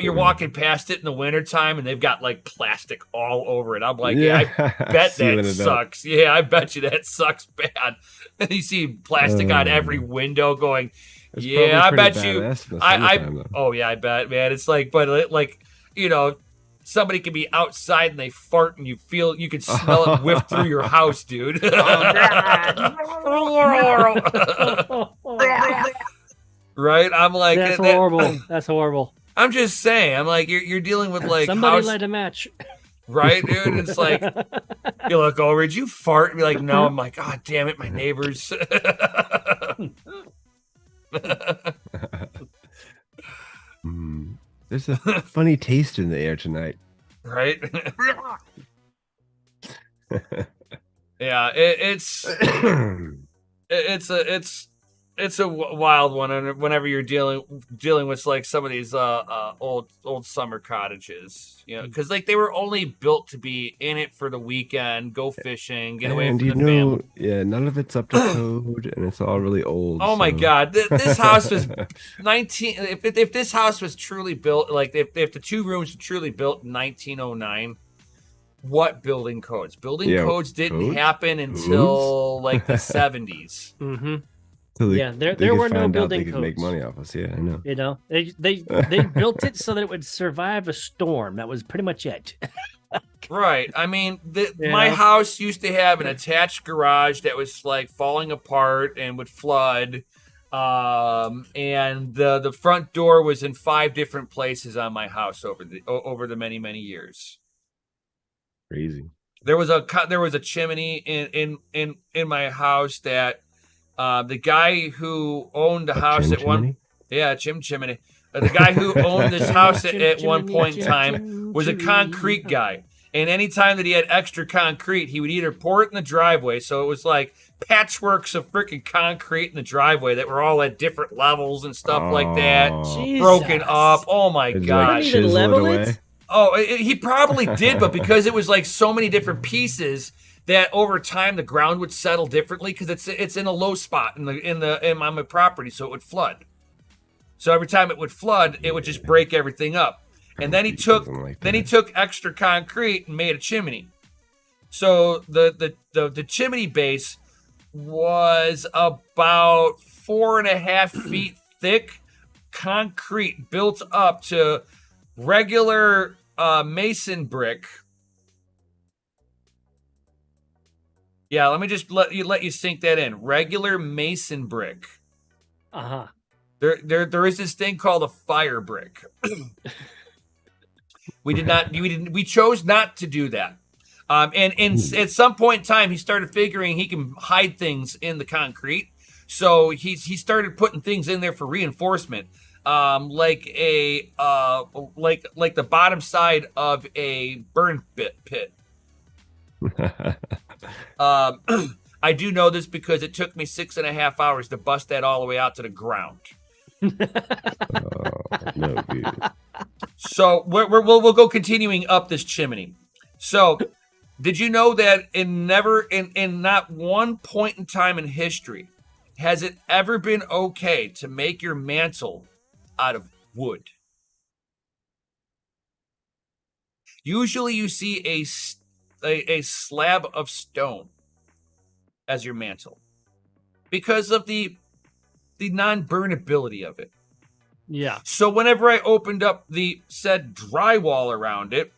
you're walking past it in the wintertime and they've got like plastic all over it. I'm like, I bet that sucks. Yeah, I bet you that sucks bad. And you see plastic on every window going, I bet you. I bet, man. It's like, but somebody can be outside and they fart and you can smell it whiff through your house, dude. Right? I'm like, that's horrible. That's horrible. I'm just saying. I'm like, you're dealing with like somebody light a match, right, dude? It's like you look over, did you fart? And be like, no. I'm like, God damn it, my neighbors. There's a funny taste in the air tonight, right? Yeah, it's a wild one, and whenever you're dealing with like some of these old summer cottages, because like they were only built to be in it for the weekend, go fishing, get away from the family. Yeah, none of it's up to code, and it's all really old. Oh my god, this house was 19. If this house was truly built, like if the two rooms were truly built in 1909, What building codes? Building Yeah, codes didn't codes? happen until like the 70s. Mm-hmm. So Yeah, there could were no find out building they could make codes. money off us. Yeah, I know. You know, they built it so that it would survive a storm. That was pretty much it. Right. I mean, You my know? house used to have an attached garage that was like falling apart and would flood. And the front door was in 5 different places on my house over the many years. Crazy. There was a chimney in my house that the guy who owned the house at one chimney. The guy who owned this house at one point in time was a concrete guy. And anytime that he had extra concrete, he would either pour it in the driveway. So it was like patchworks of freaking concrete in the driveway that were all at different levels and stuff like that. Broken up. Oh my God. Didn't even level it? Oh, he probably did, but because it was like so many different pieces that over time the ground would settle differently because it's in a low spot on my property, so it would flood. So every time it would flood, it would just break everything up. And then he took extra concrete and made a chimney. So the chimney base was about 4.5 feet thick, concrete built up to regular mason brick. Yeah, let me just let you sink that in. Regular mason brick. Uh-huh. There is this thing called a fire brick. We chose not to do that. And at some point in time, he started figuring he can hide things in the concrete. So he started putting things in there for reinforcement, like the bottom side of a burn pit. I do know this because it took me 6.5 hours to bust that all the way out to the ground. No, dude. So we'll go continuing up this chimney. So, did you know that in not one point in time in history has it ever been okay to make your mantle out of wood? Usually, you see a slab of stone as your mantle because of the non-burnability of it. Yeah. So whenever I opened up the said drywall around it,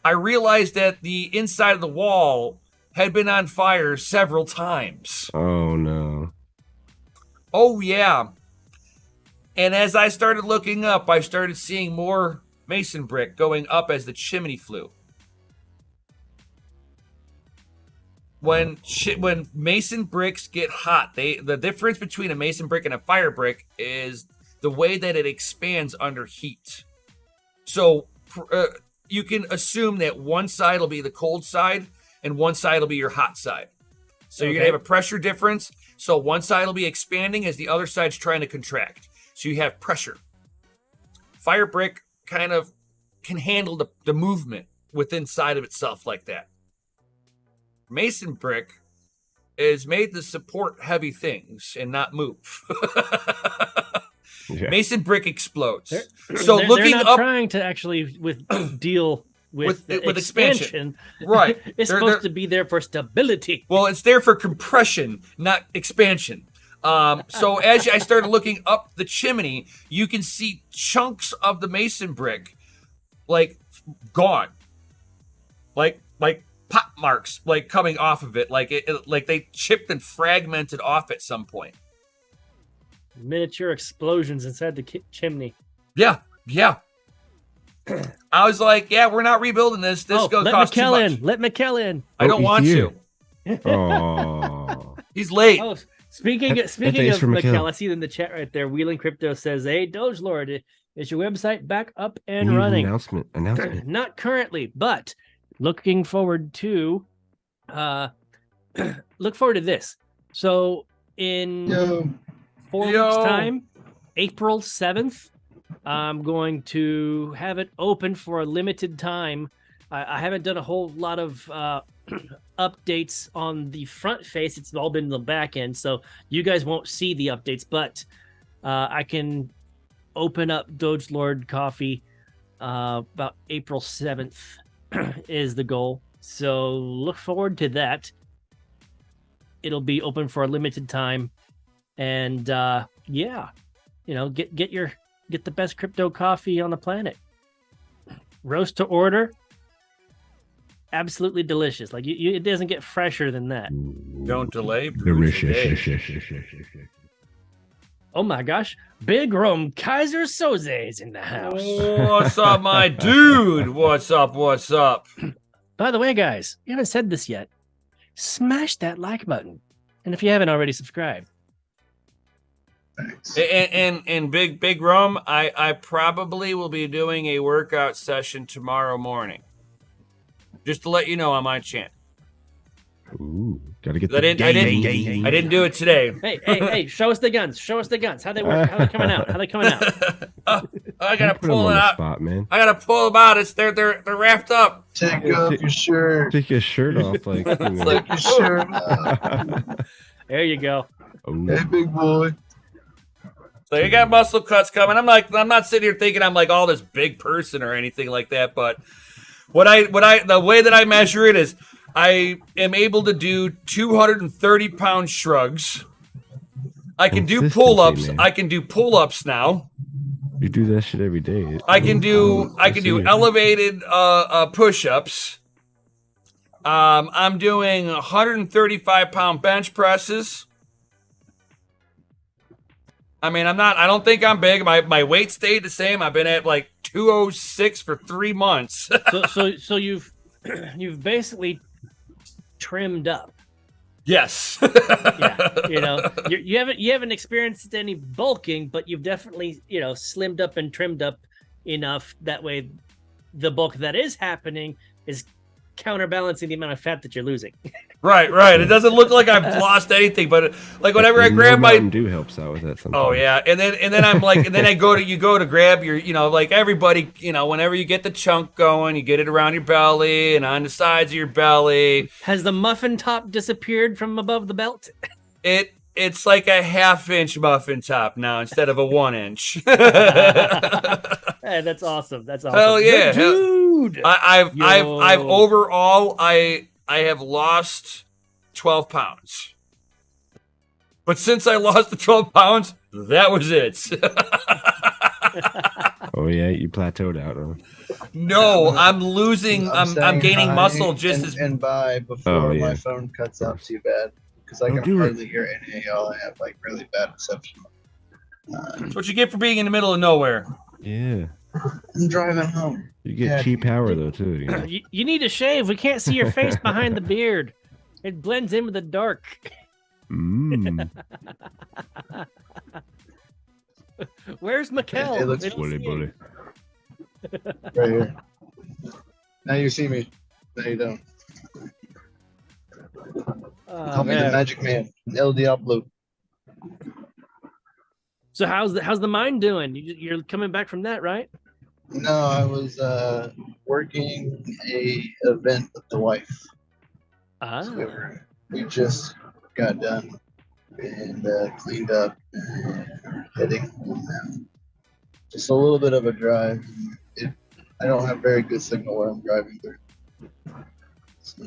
I realized that the inside of the wall had been on fire several times. Oh, no. Oh, yeah. And as I started looking up, I started seeing more mason brick going up as the chimney flew. When mason bricks get hot, the difference between a mason brick and a fire brick is the way that it expands under heat. So you can assume that one side will be the cold side and one side will be your hot side. So you're going to have a pressure difference. So one side will be expanding as the other side's trying to contract. So you have pressure. Fire brick kind of can handle the movement within side of itself like that. Mason brick is made to support heavy things and not move. Yeah. Mason brick explodes. They're not trying to actually deal with expansion. Right. It's supposed to be there for stability. Well, it's there for compression, not expansion. So as I started looking up the chimney, you can see chunks of the mason brick, like gone, like pop marks, like coming off of it, like they chipped and fragmented off at some point. Miniature explosions inside the chimney. Yeah. I was like, yeah, we're not rebuilding this. This goes cost too much. Let Mikkel in. I don't want to. Oh. He's late. Oh, speaking of Mikkel, I see it in the chat right there. Wheeling Crypto says, "Hey, DogeLord, is your website back up and running?" Announcement. Not currently, but looking forward to this. So in 4 weeks time, April 7th, I'm going to have it open for a limited time. I haven't done a whole lot of updates on the front face. It's all been in the back end, so you guys won't see the updates, but I can open up DogeLord Coffee about April 7th is the goal. So look forward to that. It'll be open for a limited time, and yeah, get the best crypto coffee on the planet. Roast to order. Absolutely delicious. Like it doesn't get fresher than that. Don't delay. Oh my gosh, Big Rome Kaiser Soze is in the house. What's up, my dude? What's up? What's up? By the way, guys, you haven't said this yet. Smash that like button, and if you haven't already, subscribe. Thanks. And Big Rum, I probably will be doing a workout session tomorrow morning. Just to let you know on my channel. Ooh, gotta get. I didn't do it today. Hey! Show us the guns. Show us the guns. How they work? How they coming out? I gotta Put 'em pull on it the out. spot, man. I gotta pull them out. They're wrapped up. Take off your shirt. Take your shirt off, like. Take your shirt off. There you go. Oh. Hey, big boy. So you got muscle cuts coming. I'm not sitting here thinking I'm like all this big person or anything like that. But the way that I measure it is I am able to do 230-pound shrugs. I can do Consistency, pull-ups. man. I can do pull-ups now. You do that shit every day. I can do elevated push-ups. I'm doing 135-pound bench presses. I mean, I don't think I'm big. My weight stayed the same. I've been at like 206 for 3 months. So you've basically trimmed up. Yes. Yeah, you haven't experienced any bulking, but you've definitely slimmed up and trimmed up enough that way the bulk that is happening is counterbalancing the amount of fat that you're losing. Right. It doesn't look like I've lost anything, but like whenever I grab my Mountain Dew helps out with that sometimes. Oh yeah, and then I'm like, and then you go to grab your, like everybody, whenever you get the chunk going, you get it around your belly and on the sides of your belly. Has the muffin top disappeared from above the belt? It's like a 1/2-inch muffin top now instead of a 1-inch. Hey, that's awesome. That's awesome. Hell yeah, dude. I've overall I have lost 12 pounds. But since I lost the 12 pounds, that was it. Oh yeah, you plateaued out. Huh? No, I'm losing. I'm saying gaining hi muscle just and, as. and bye before yeah. my phone cuts out too bad because I Don't can do it. hardly hear any of y'all. I have like really bad reception. That's what you get for being in the middle of nowhere. Yeah, I'm driving home. you get Yeah. cheap power though too. You need to shave. We can't see your face behind the beard. It blends in with the dark. Mm. Where's Mikkel? It looks We don't Bully, see bully. him. Right here. Now you see me. No, you don't. Oh, Call me the man. Magic Man, El Diablo. So how's the mine doing? You're coming back from that, right? No, I was working a event with the wife. Ah. So we just got done and cleaned up and are heading home now. Just a little bit of a drive. I don't have very good signal where I'm driving through. So,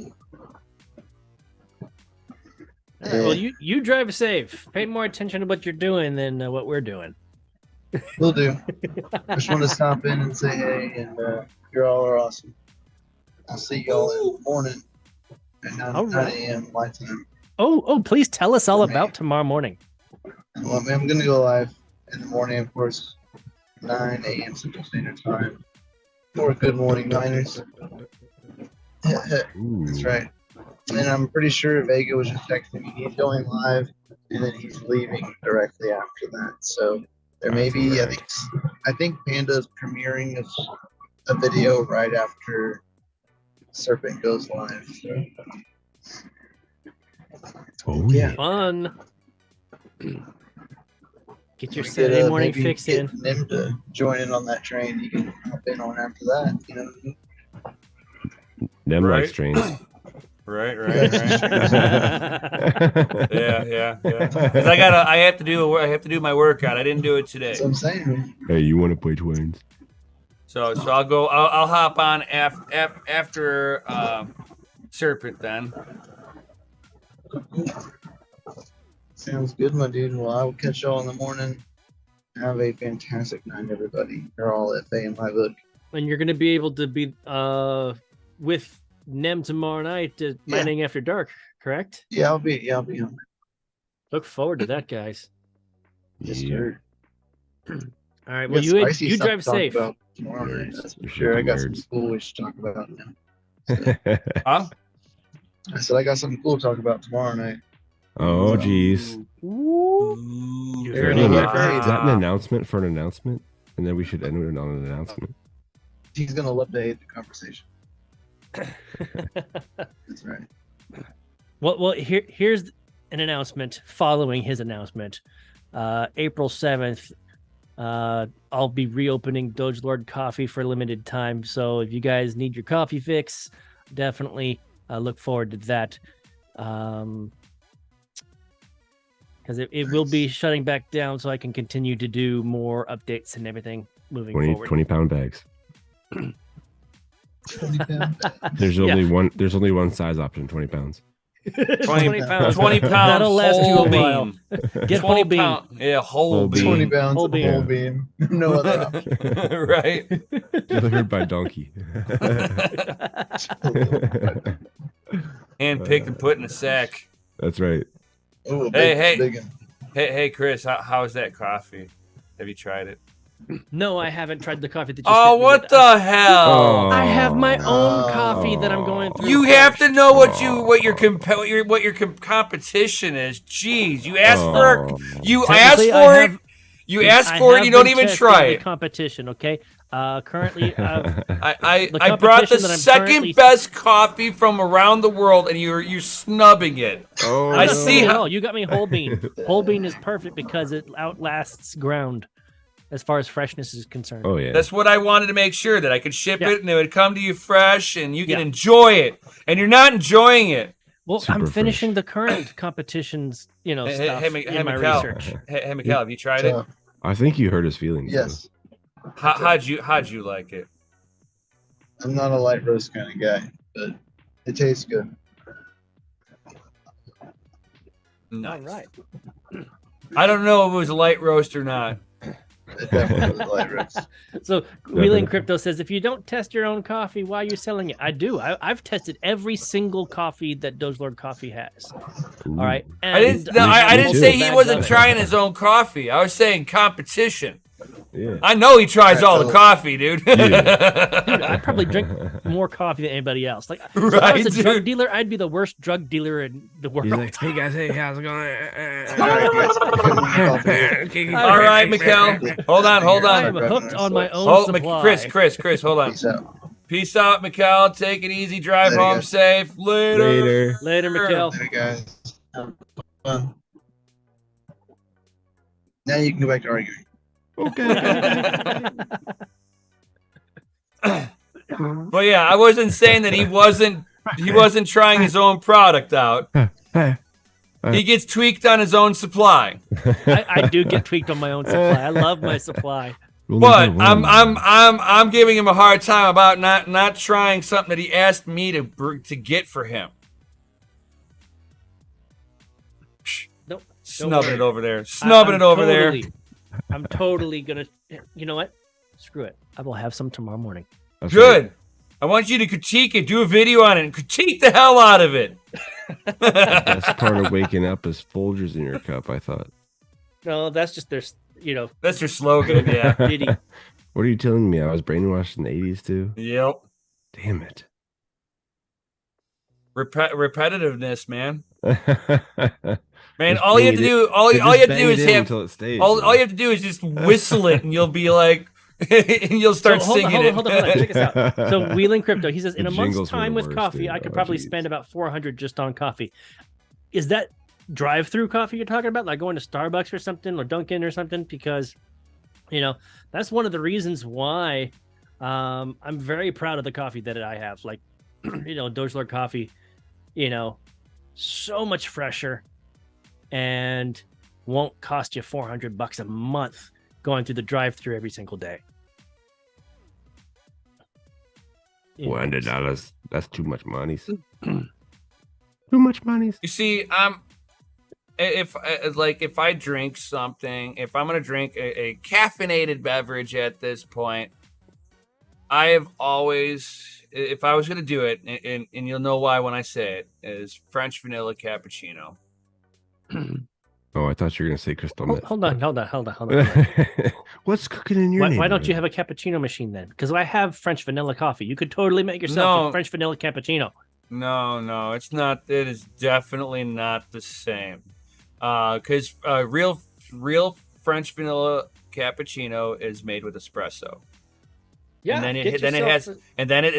All right, well, you drive safe. Pay more attention to what you're doing than what we're doing. will do. Just want to stop in and say hey, and you all are awesome. I'll see y'all in the morning at 9 All right. a.m. my time. Oh, please tell us all about tomorrow morning. Well, I'm going to go live in the morning, of course, 9 a.m. Central Standard Time. For Good Morning Niners. Ooh. That's right. And I'm pretty sure Vega was just texting me. He's going live, and then he's leaving directly after that. So there may be, I think Panda's premiering a video right after Serpent goes live. So, Oh yeah. Fun. Get your we Saturday could, morning maybe fix get in. Him to join in on that train. You can hop in on after that. You know what I mean? Them Right. like strains. Right. Yeah. 'Cause I have to do my workout. I didn't do it today. That's what I'm saying. Hey, you want to play twins? So I'll hop on after serpent then. Sounds good, my dude. Well, I will catch y'all in the morning. Have a fantastic night, everybody. You're all FA in my book. And you're going to be able to be with Nem tomorrow night at Mining After Dark, correct? Yeah, I'll be on. Look forward to that, guys. Yes, Yeah. sir. All right. We Well, got spicy you stuff drive to talk safe. about tomorrow night, Nerds. that's for sure. I got some Nerds. cool we should talk about now. Huh? I said I got something cool to talk about tomorrow night. Oh, geez. You Is heard that it an- here Ah. first. is that an announcement for an announcement? And then we should end it on an announcement. He's gonna love to hate the conversation. That's right. Well, here's an announcement following his announcement. April 7th, I'll be reopening DogeLord Coffee for a limited time. So if you guys need your coffee fix, definitely look forward to that. Because it will be shutting back down, so I can continue to do more updates and everything moving 20, forward. 20-pound bags. 20 pound bag. There's only one. There's only one size option. 20 pounds. 20 pounds. 20 pounds. That'll last you a whole while. bean. Get 20 whole bean. pound. Yeah, whole Whole bean. 20 pounds Whole of bean. whole bean. No other option. Right. Delivered by donkey. And picked and put in a sack. That's right. Oh, Hey, big one. Hey, Chris, how's that coffee? Have you tried it? No, I haven't tried the coffee that you Oh, sent me, what but the hell? Oh. I have my own Oh. coffee that I'm going through. You have to first. know what your competition is. Jeez, you asked for Oh. you Technically, asked I for have- it. You asked I for it. have You don't been even testing try the it. competition, okay? Currently, I the brought the competition that I'm second currently- best coffee from around the world, and you're snubbing it. Oh, I I'm not see saying how- at all. You got me whole bean. Whole bean is perfect because it outlasts ground as far as freshness is concerned. Oh yeah. That's what I wanted to make sure that I could ship Yeah. it and it would come to you fresh, and you can Yeah. enjoy it. And you're not enjoying it. Well, Super I'm finishing fresh. the current competitions, Hey, stuff in my Mikhail. research. Hey, Mikhail, have you tried it? So, I think you hurt his feelings. yes, How'd you like it? I'm not a light roast kind of guy, but it tastes good. Nice. All right. I don't know if it was a light roast or not. It definitely was a light roast. So Wheeling Crypto says, if you don't test your own coffee, why are you selling it? I do. I've tested every single coffee that DogeLord Coffee has. Ooh. All right. I didn't. And No, I me didn't too. say he bags wasn't of it. trying his own coffee. I was saying competition. Yeah. I know he tries all the Alright, coffee, dude. Dude, I probably drink more coffee than anybody else. Like, if I Right, was a drug dude. dealer, I'd be the worst drug dealer in the world. He's like, hey guys, hey, how's it going? All right, Mikhail. Hold on. I am hooked on my own Oh, supply. Chris, hold on. Peace out. Peace out, Mikhail. Take it easy. Drive Later, home guys. safe. Later. Later, Mikhail. Later, guys. Have fun. Now you can go back to arguing. But yeah, I wasn't saying that he wasn't trying his own product out. He gets tweaked on his own supply. I do get tweaked on my own supply. I love my supply. But I'm giving him a hard time about not trying something that he asked me to get for him. Nope. Snubbing it over there. Snubbing it over there. I'm totally gonna. You know what? Screw it. I will have some tomorrow morning. Good. I want you to critique it. Do a video on it and critique the hell out of it. Best part of waking up is Folgers in your cup, I thought. No, that's just their. That's your slogan, yeah. Ditty. What are you telling me? I was brainwashed in the 80s too? Yep. Damn it. Repetitiveness, man. Man, Just all you have bang to it do, all you Just have to bang do it is in have until it stays. all you have to do is just whistle it, and you'll be like, and you'll start So, singing it. hold on. Check this out. So Wheeling Crypto, he says, in The a month's jingles were time the with worst, coffee, dude. I could Oh, probably geez. spend about $400 just on coffee. Is that drive-through coffee you're talking about, like going to Starbucks or something, or Dunkin' or something? Because that's one of the reasons why I'm very proud of the coffee that I have. Like, DogeLord coffee, so much fresher, and won't cost you $400 a month going through the drive-through every single day. $100. That's too much money. Too much money. You see, if I drink something, if I'm gonna drink a caffeinated beverage at this point, I have always, if I was gonna do it, and you'll know why when I say it, is French vanilla cappuccino. Oh, I thought you were gonna say crystal meth. Hold on. What's cooking in your Why don't you have a cappuccino machine then? Because I have French vanilla coffee. You could totally make yourself a French vanilla cappuccino. No, it's not. It is definitely not the same. Because real French vanilla cappuccino is made with espresso. Yeah,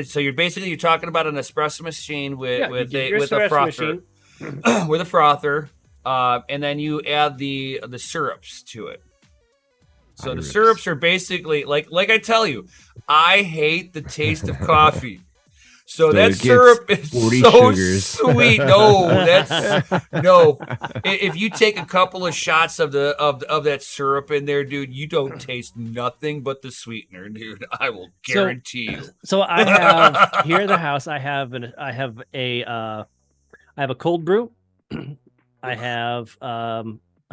so you're talking about an espresso machine with a frother, with a frother, and then you add the syrups to it. So the syrups are basically like I tell you, I hate the taste of coffee. So that syrup is so sugars. Sweet. No. If you take a couple of shots of that syrup in there, dude, you don't taste nothing but the sweetener, dude. I will guarantee you. So I have here at the house. I have a cold brew. I have a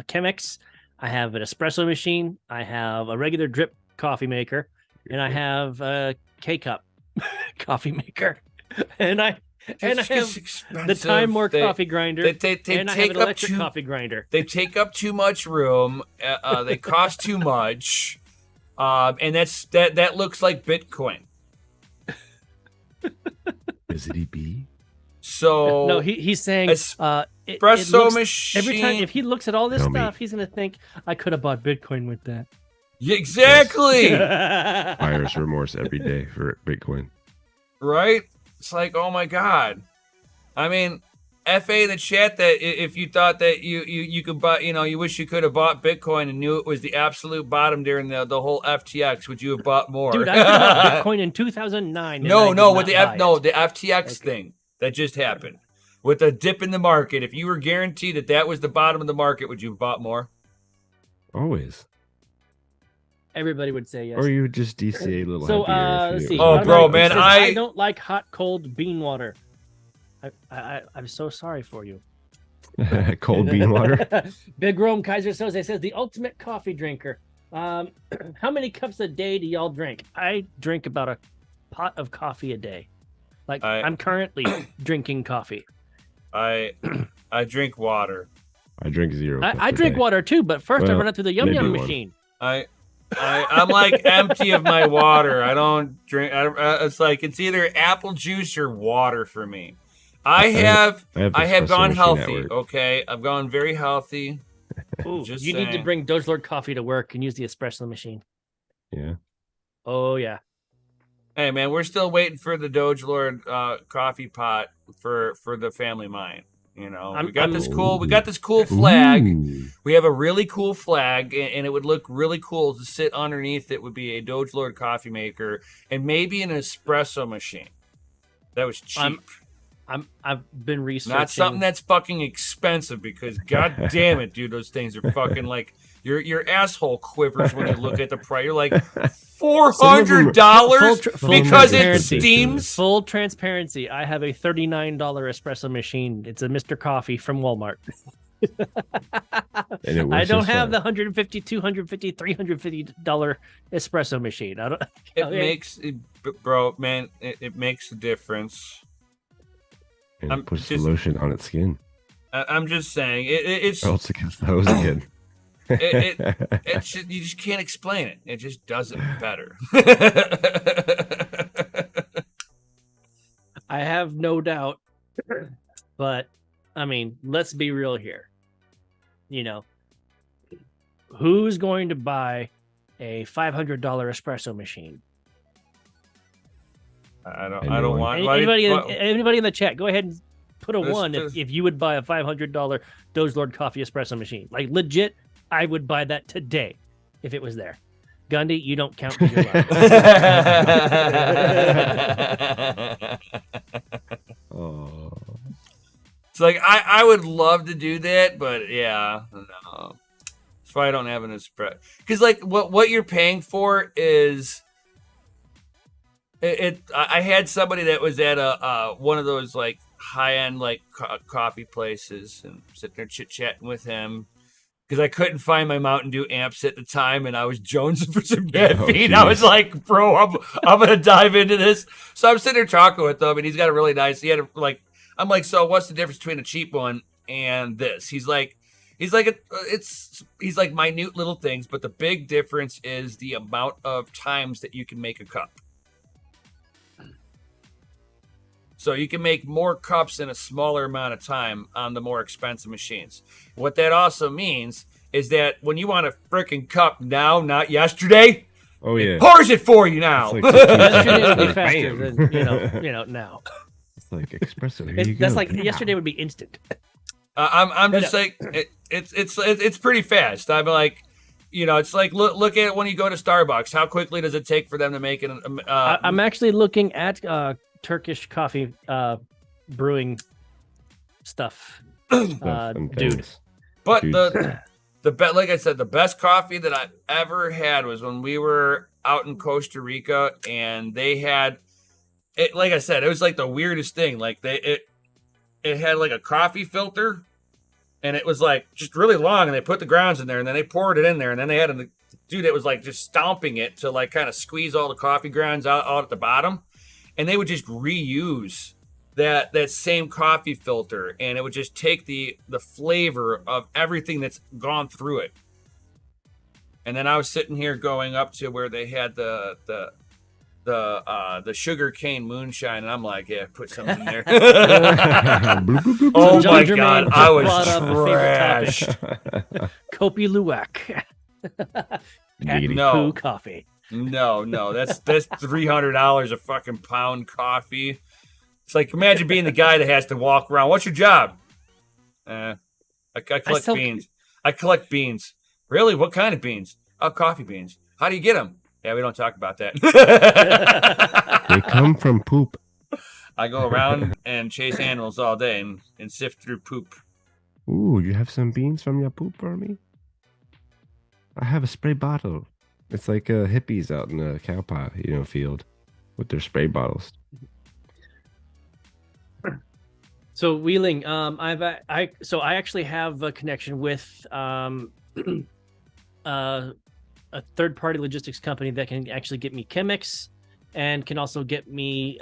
Chemex. I have an espresso machine. I have a regular drip coffee maker, and I have a K-cup coffee maker, and I have the Time More coffee grinder, and I have an electric coffee grinder. They take up too much room. They cost too much, and that looks like Bitcoin. Is it EB? So no, he's saying espresso machine. Every time if he looks at all this stuff, he's gonna think I could have bought Bitcoin with that. Exactly. Buyer's remorse every day for Bitcoin. Right? It's like, oh my god. I mean, FA the chat that if you thought that you could buy, you wish you could have bought Bitcoin and knew it was the absolute bottom during the whole FTX, would you have bought more? Dude, I bought Bitcoin in 2009. With the FTX thing that just happened. With a dip in the market, if you were guaranteed that was the bottom of the market, would you have bought more? Always. Everybody would say yes. Or you would just DCA a little happier. Let's see. Oh, bro, man, I don't like hot, cold bean water. I'm so sorry for you. Cold bean water. Big Rome Kaiser Soze says the ultimate coffee drinker. How many cups a day do y'all drink? I drink about a pot of coffee a day. I'm currently drinking coffee. I drink water. I drink 0. I drink water too, but first I run it through the Yum Yum machine. I'm like empty of my water. I don't drink. It's like it's either apple juice or water for me. I have gone healthy. Okay, I've gone very healthy. Ooh, you need to bring DogeLord coffee to work and use the espresso machine. Yeah. Oh yeah. Hey man, we're still waiting for the DogeLord coffee pot for the family mine. We got this cool flag. Ooh. We have a really cool flag, and it would look really cool to sit underneath. It would be a DogeLord coffee maker and maybe an espresso machine. That was cheap. I've been researching. Not something that's fucking expensive because god damn it, dude, those things are fucking like your asshole quivers when you look at the price. You're like $400 because it steams. Full transparency. I have a $39 espresso machine. It's a Mr. Coffee from Walmart. I don't have the $150, $250, $350 espresso machine. I don't. It makes a difference. And it puts the lotion on its skin. I'm just saying it's. Else it gets the hose again. It's just, you just can't explain it. It just does it better. I have no doubt, but I mean, let's be real here. Who's going to buy a $500 espresso machine? I don't want anybody in the chat. Go ahead and put a 1 if you would buy a $500 DogeLord coffee espresso machine. Like legit. I would buy that today if it was there. Gundy, you don't count because you're lying. Oh. It's like I would love to do that, but yeah, no. That's why I don't have an espresso. Because like what you're paying for is I had somebody that was at a one of those like high end like coffee places and sitting there chit chatting with him because I couldn't find my Mountain Dew amps at the time and I was jonesing for some caffeine. I was like, bro, I'm gonna dive into this. So I'm sitting there talking with him and he's got a really nice. He had I'm like, so what's the difference between a cheap one and this? He's like minute little things, but the big difference is the amount of times that you can make a cup. So you can make more cups in a smaller amount of time on the more expensive machines. What that also means is that when you want a freaking cup now, not yesterday, it pours it for you now. Like yesterday would be faster than you know now. It's like espresso. Here you go. That's like yesterday would be instant. I'm just like it's pretty fast. I'm like, it's like look at it when you go to Starbucks. How quickly does it take for them to make it? I'm actually looking at Turkish coffee brewing stuff, dude. But like I said, the best coffee that I ever had was when we were out in Costa Rica, and they had it. Like I said, it was like the weirdest thing. Like it had like a coffee filter, and it was like just really long, and they put the grounds in there, and then they poured it in there, and then they had a dude that was like just stomping it to like kind of squeeze all the coffee grounds out at the bottom. And they would just reuse that same coffee filter, and it would just take the flavor of everything that's gone through it. And then I was sitting here going up to where they had the sugar cane moonshine, and I'm like, yeah, put some in there. Oh my God, I was trashed. Kopi Luwak. No coffee. No, that's $300 a fucking pound coffee. It's like, imagine being the guy that has to walk around. What's your job? I collect beans. I collect beans. Really? What kind of beans? Oh, coffee beans. How do you get them? Yeah, we don't talk about that. They come from poop. I go around and chase animals all day and sift through poop. Ooh, you have some beans from your poop for me? I have a spray bottle. It's like hippies out in the cow pot, field with their spray bottles. So Wheeling, I actually have a connection with a third-party logistics company that can actually get me Chemex and can also get me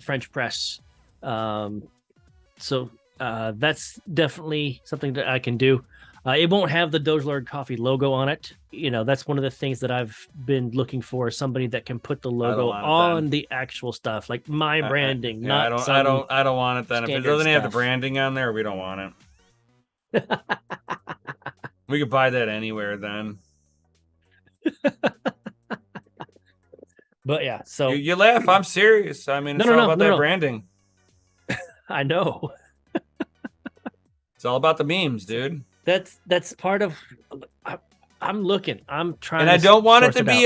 French press. So that's definitely something that I can do. It won't have the DogeLord coffee logo on it. That's one of the things that I've been looking for, somebody that can put the logo on the actual stuff, like my branding. I don't want it then. If it doesn't have the branding on there, we don't want it. We could buy that anywhere then. But yeah, so you laugh. I'm serious. I mean, it's all about that branding. I know. It's all about the memes, dude. That's part of. I'm looking. I'm trying. And I don't want it to be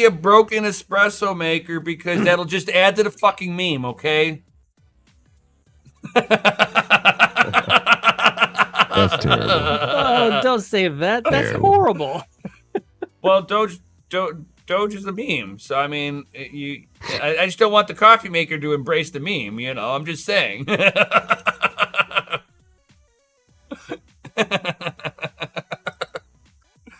a broken espresso maker because that'll just add to the fucking meme. Okay. That's terrible. Oh, don't say that. That's horrible. Well, Doge is a meme, so I mean, I just don't want the coffee maker to embrace the meme. I'm just saying.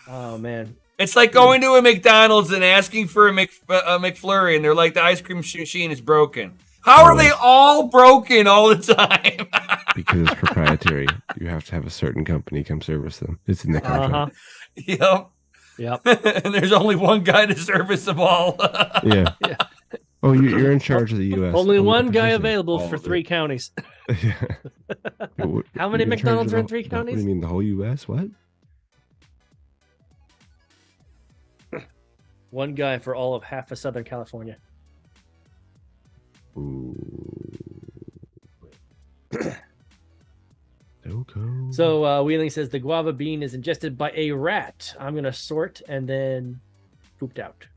Oh man, it's like going to a McDonald's and asking for a McFlurry, and they're like, the ice cream machine is broken. How are they all broken all the time? Because it's proprietary. You have to have a certain company come service them. It's in the contract. Yep. And there's only one guy to service them all. Yeah. Oh, you're in charge of the U.S. Only one guy available for 3 counties. Yeah. How many McDonald's are in 3 counties? What do you mean, the whole U.S.? What? One guy for all of half of Southern California. Ooh. So Wheeling says the guava bean is ingested by a rat. I'm gonna sort and then pooped out.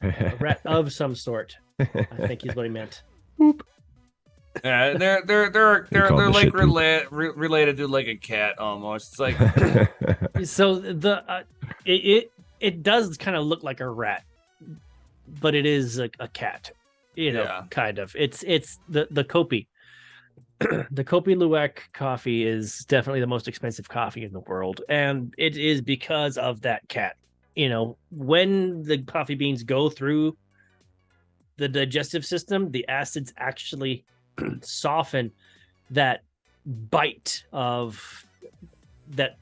A rat of some sort. I think is what he meant. Boop. Yeah, they're like related to like a cat almost. It's like so it does kind of look like a rat. but it is a cat, Yeah. kind of. It's the Kopi. The Kopi Luwak coffee is definitely the most expensive coffee in the world, and it is because of that cat. When the coffee beans go through the digestive system, the acids actually soften that bite of that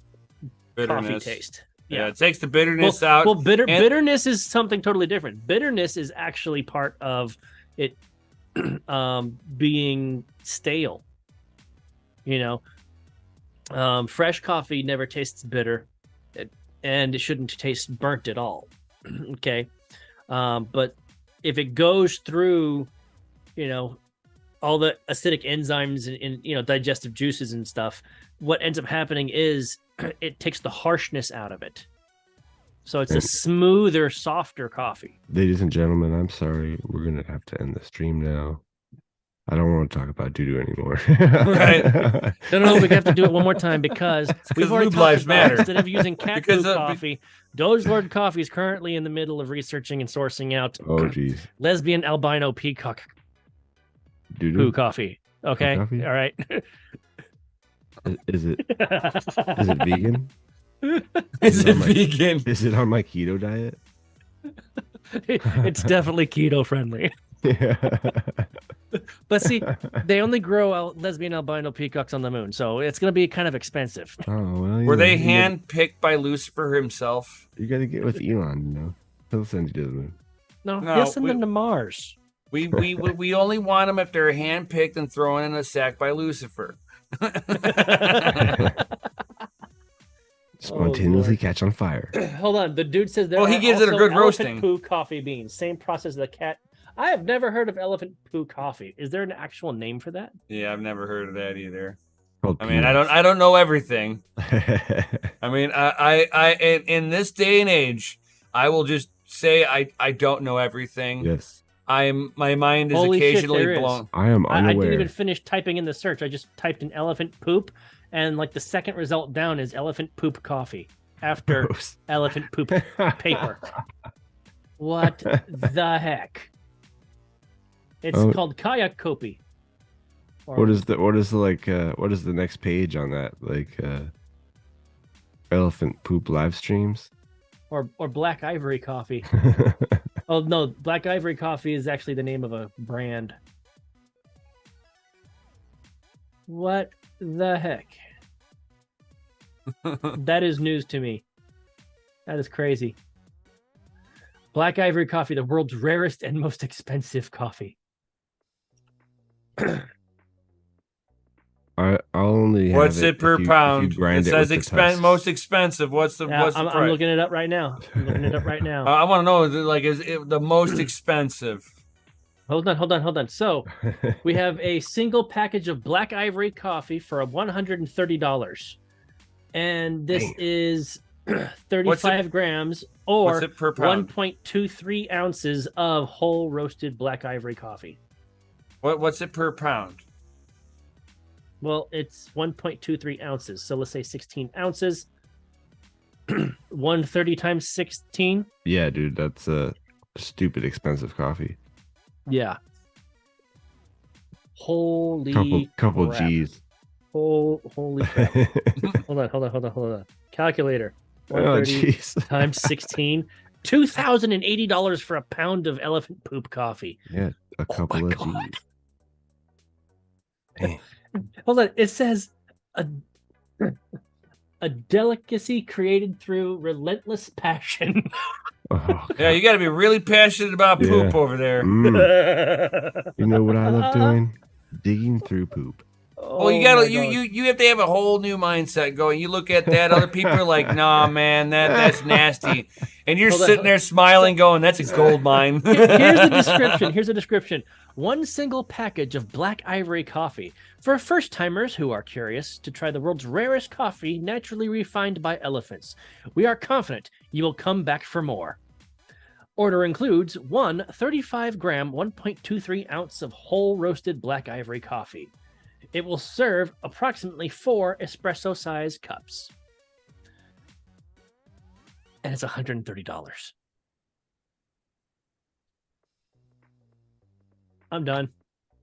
coffee Bitterness. taste. Yeah, it takes the bitterness out. Well, bitterness is something totally different. Bitterness is actually part of it being stale. Fresh coffee never tastes bitter, and it shouldn't taste burnt at all. Okay, but if it goes through, all the acidic enzymes and digestive juices and stuff, what ends up happening is it takes the harshness out of it. So it's a smoother, softer coffee. Ladies and gentlemen, I'm sorry. We're going to have to end the stream now. I don't want to talk about doo-doo anymore. Right. No, we have to do it one more time because we've already lube talked lives about matter. instead of using cat Because, poo coffee, DogeLord Coffee is currently in the middle of researching and sourcing out Oh, geez. lesbian albino peacock Doo-doo? poo coffee. Okay, coffee? all right. Is it vegan? Is it it on my- vegan? Is it on my keto diet? It's definitely keto friendly. Yeah. But see, they only grow lesbian albino peacocks on the moon, so it's going to be kind of expensive. Oh, well. Were they hand-picked by Lucifer himself? You got to get with Elon, He'll send you to the moon. No, No, he'll send them to Mars. We only want them if they're hand-picked and thrown in a sack by Lucifer. Spontaneously Lord. catch on fire. Hold on, the dude says there. Well, he are gives it a also good roasting. elephant poo coffee beans. Same process as the cat. I have never heard of elephant poo coffee. Is there an actual name for that? Yeah, I've never heard of that either. Called I mean, I don't know everything. I mean, I in this day and age, I will just say I don't know everything. Yes. My mind is Holy shit, occasionally there is. blown. I am I unaware. didn't even finish typing in the search. I just typed in elephant poop, and like the second result down is elephant poop coffee after Gross. elephant poop paper. What the heck? It's Oh. called kayak kopi. Or- What is the next page on that? Elephant poop live streams? or black ivory coffee? Oh no, black ivory coffee is actually the name of a brand. What the heck? That is news to me. That is crazy. Black ivory coffee, the world's rarest and most expensive coffee. I'll only have What's it per if you pound? grind It says with the tusks. most expensive. What's the Yeah, what's the I'm price? looking it up right now. I want to know, is it the most expensive? Hold on. So we have a single package of black ivory coffee for $130. And this Dang. is 35 grams or What's it per pound? 1.23 ounces of whole roasted black ivory coffee. What's it per pound? Well, it's 1.23 ounces. So let's say 16 ounces. 130 times 16. Yeah, dude, that's a stupid expensive coffee. Yeah. Holy Couple crap. G's. Holy crap. Hold on. Calculator. Oh, 130 jeez. times 16. $2,080 for a pound of elephant poop coffee. Yeah, a Oh couple my of God. G's. Dang. Hold on. It says a delicacy created through relentless passion. Oh, Yeah, you got to be really passionate about poop Yeah. over there. You know what I love doing? Digging through poop. Well, you gotta you have to have a whole new mindset going. You look at that, other people are like, "Nah, man, that's nasty," and you're Hold on, sitting hold there smiling, going, "That's a gold mine." Here's the description. One single package of black ivory coffee for first timers who are curious to try the world's rarest coffee naturally refined by elephants. We are confident you will come back for more. Order includes one 35-gram, 1.23 ounce of whole roasted black ivory coffee. It will serve approximately 4 espresso-sized cups. And it's $130. I'm done.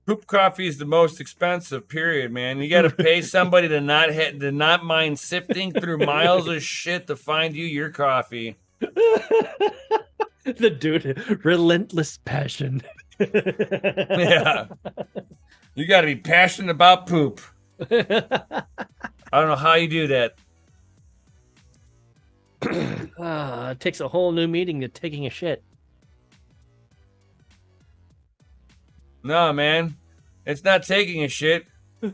Poop coffee is the most expensive. Period, man. You got to pay somebody to not mind sifting through miles of shit to find you your coffee. The dude, relentless passion. Yeah, you got to be passionate about poop. I don't know how you do that. It takes a whole new meaning to taking a shit. No, man, it's not taking a shit.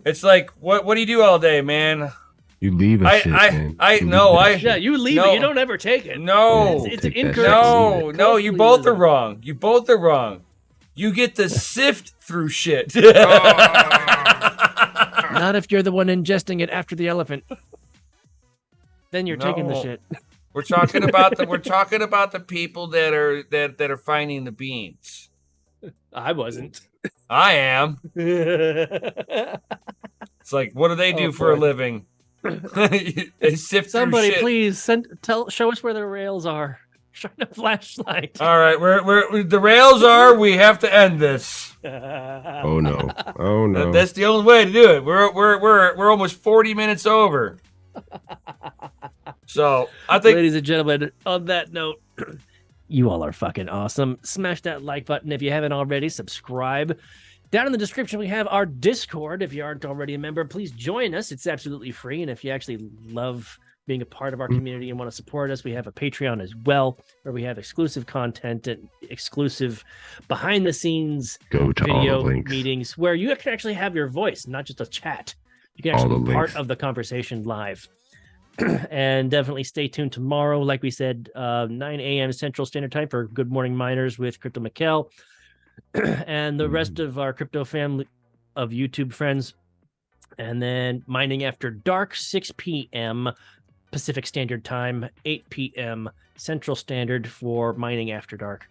It's like, what do you do all day, man? You leave a shit, man. Yeah, you leave it. You don't ever take it. No, it's an Take that incorrect. shit. no, you both are wrong. You both are wrong. You get to sift through shit. Not if you're the one ingesting it after the elephant. Then you're taking the No. shit. We're talking about the people that are finding the beans. I wasn't. I am. Somebody It's like, what do they do Oh, for a boy. living? They sift through shit. please show us where the rails are. Shine a flashlight. All right, we're the rails are. We have to end this. Oh no! Oh no! That's the only way to do it. We're almost 40 minutes over. So I think, Ladies and gentlemen, on that note, you all are fucking awesome. Smash that like button if you haven't already. Subscribe. Down in the description, we have our Discord. If you aren't already a member, please join us. It's absolutely free. And if you actually love being a part of our community and want to support us, we have a Patreon as well, where we have exclusive content and exclusive behind-the-scenes Go to all video the links. meetings where you can actually have your voice, not just a chat. You can All actually the be part links. of the conversation live. And definitely stay tuned tomorrow. Like we said, 9 a.m. Central Standard Time for Good Morning Miners with Crypto Mikkel and the rest of our crypto family of YouTube friends. And then Mining After Dark, 6 p.m. Pacific Standard Time, 8 p.m. Central Standard for Mining After Dark.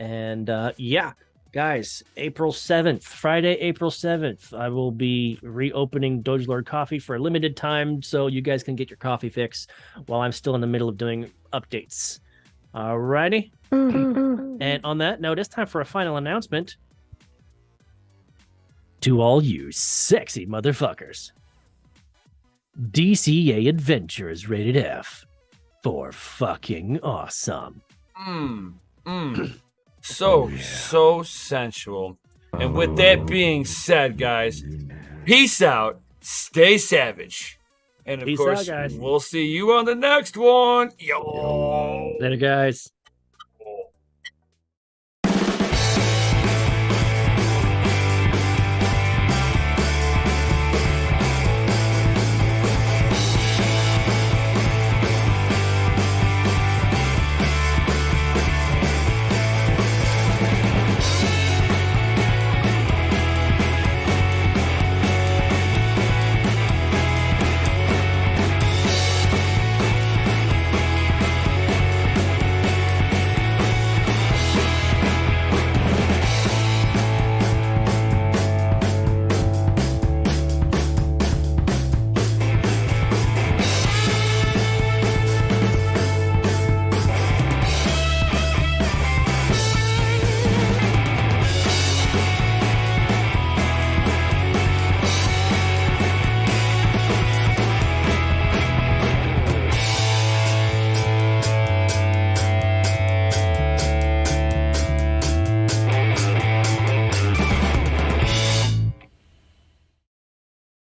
And yeah, guys, April 7th, Friday, April 7th, I will be reopening DogeLord Coffee for a limited time so you guys can get your coffee fix while I'm still in the middle of doing updates. Alrighty. And on that note, it's time for a final announcement. To all you sexy motherfuckers, DCA Adventure is rated F for fucking awesome. so sensual. And with that being said, guys, peace out. Stay savage. And of Peace course, out, guys. we'll see you on the next one. Yo. Later, guys.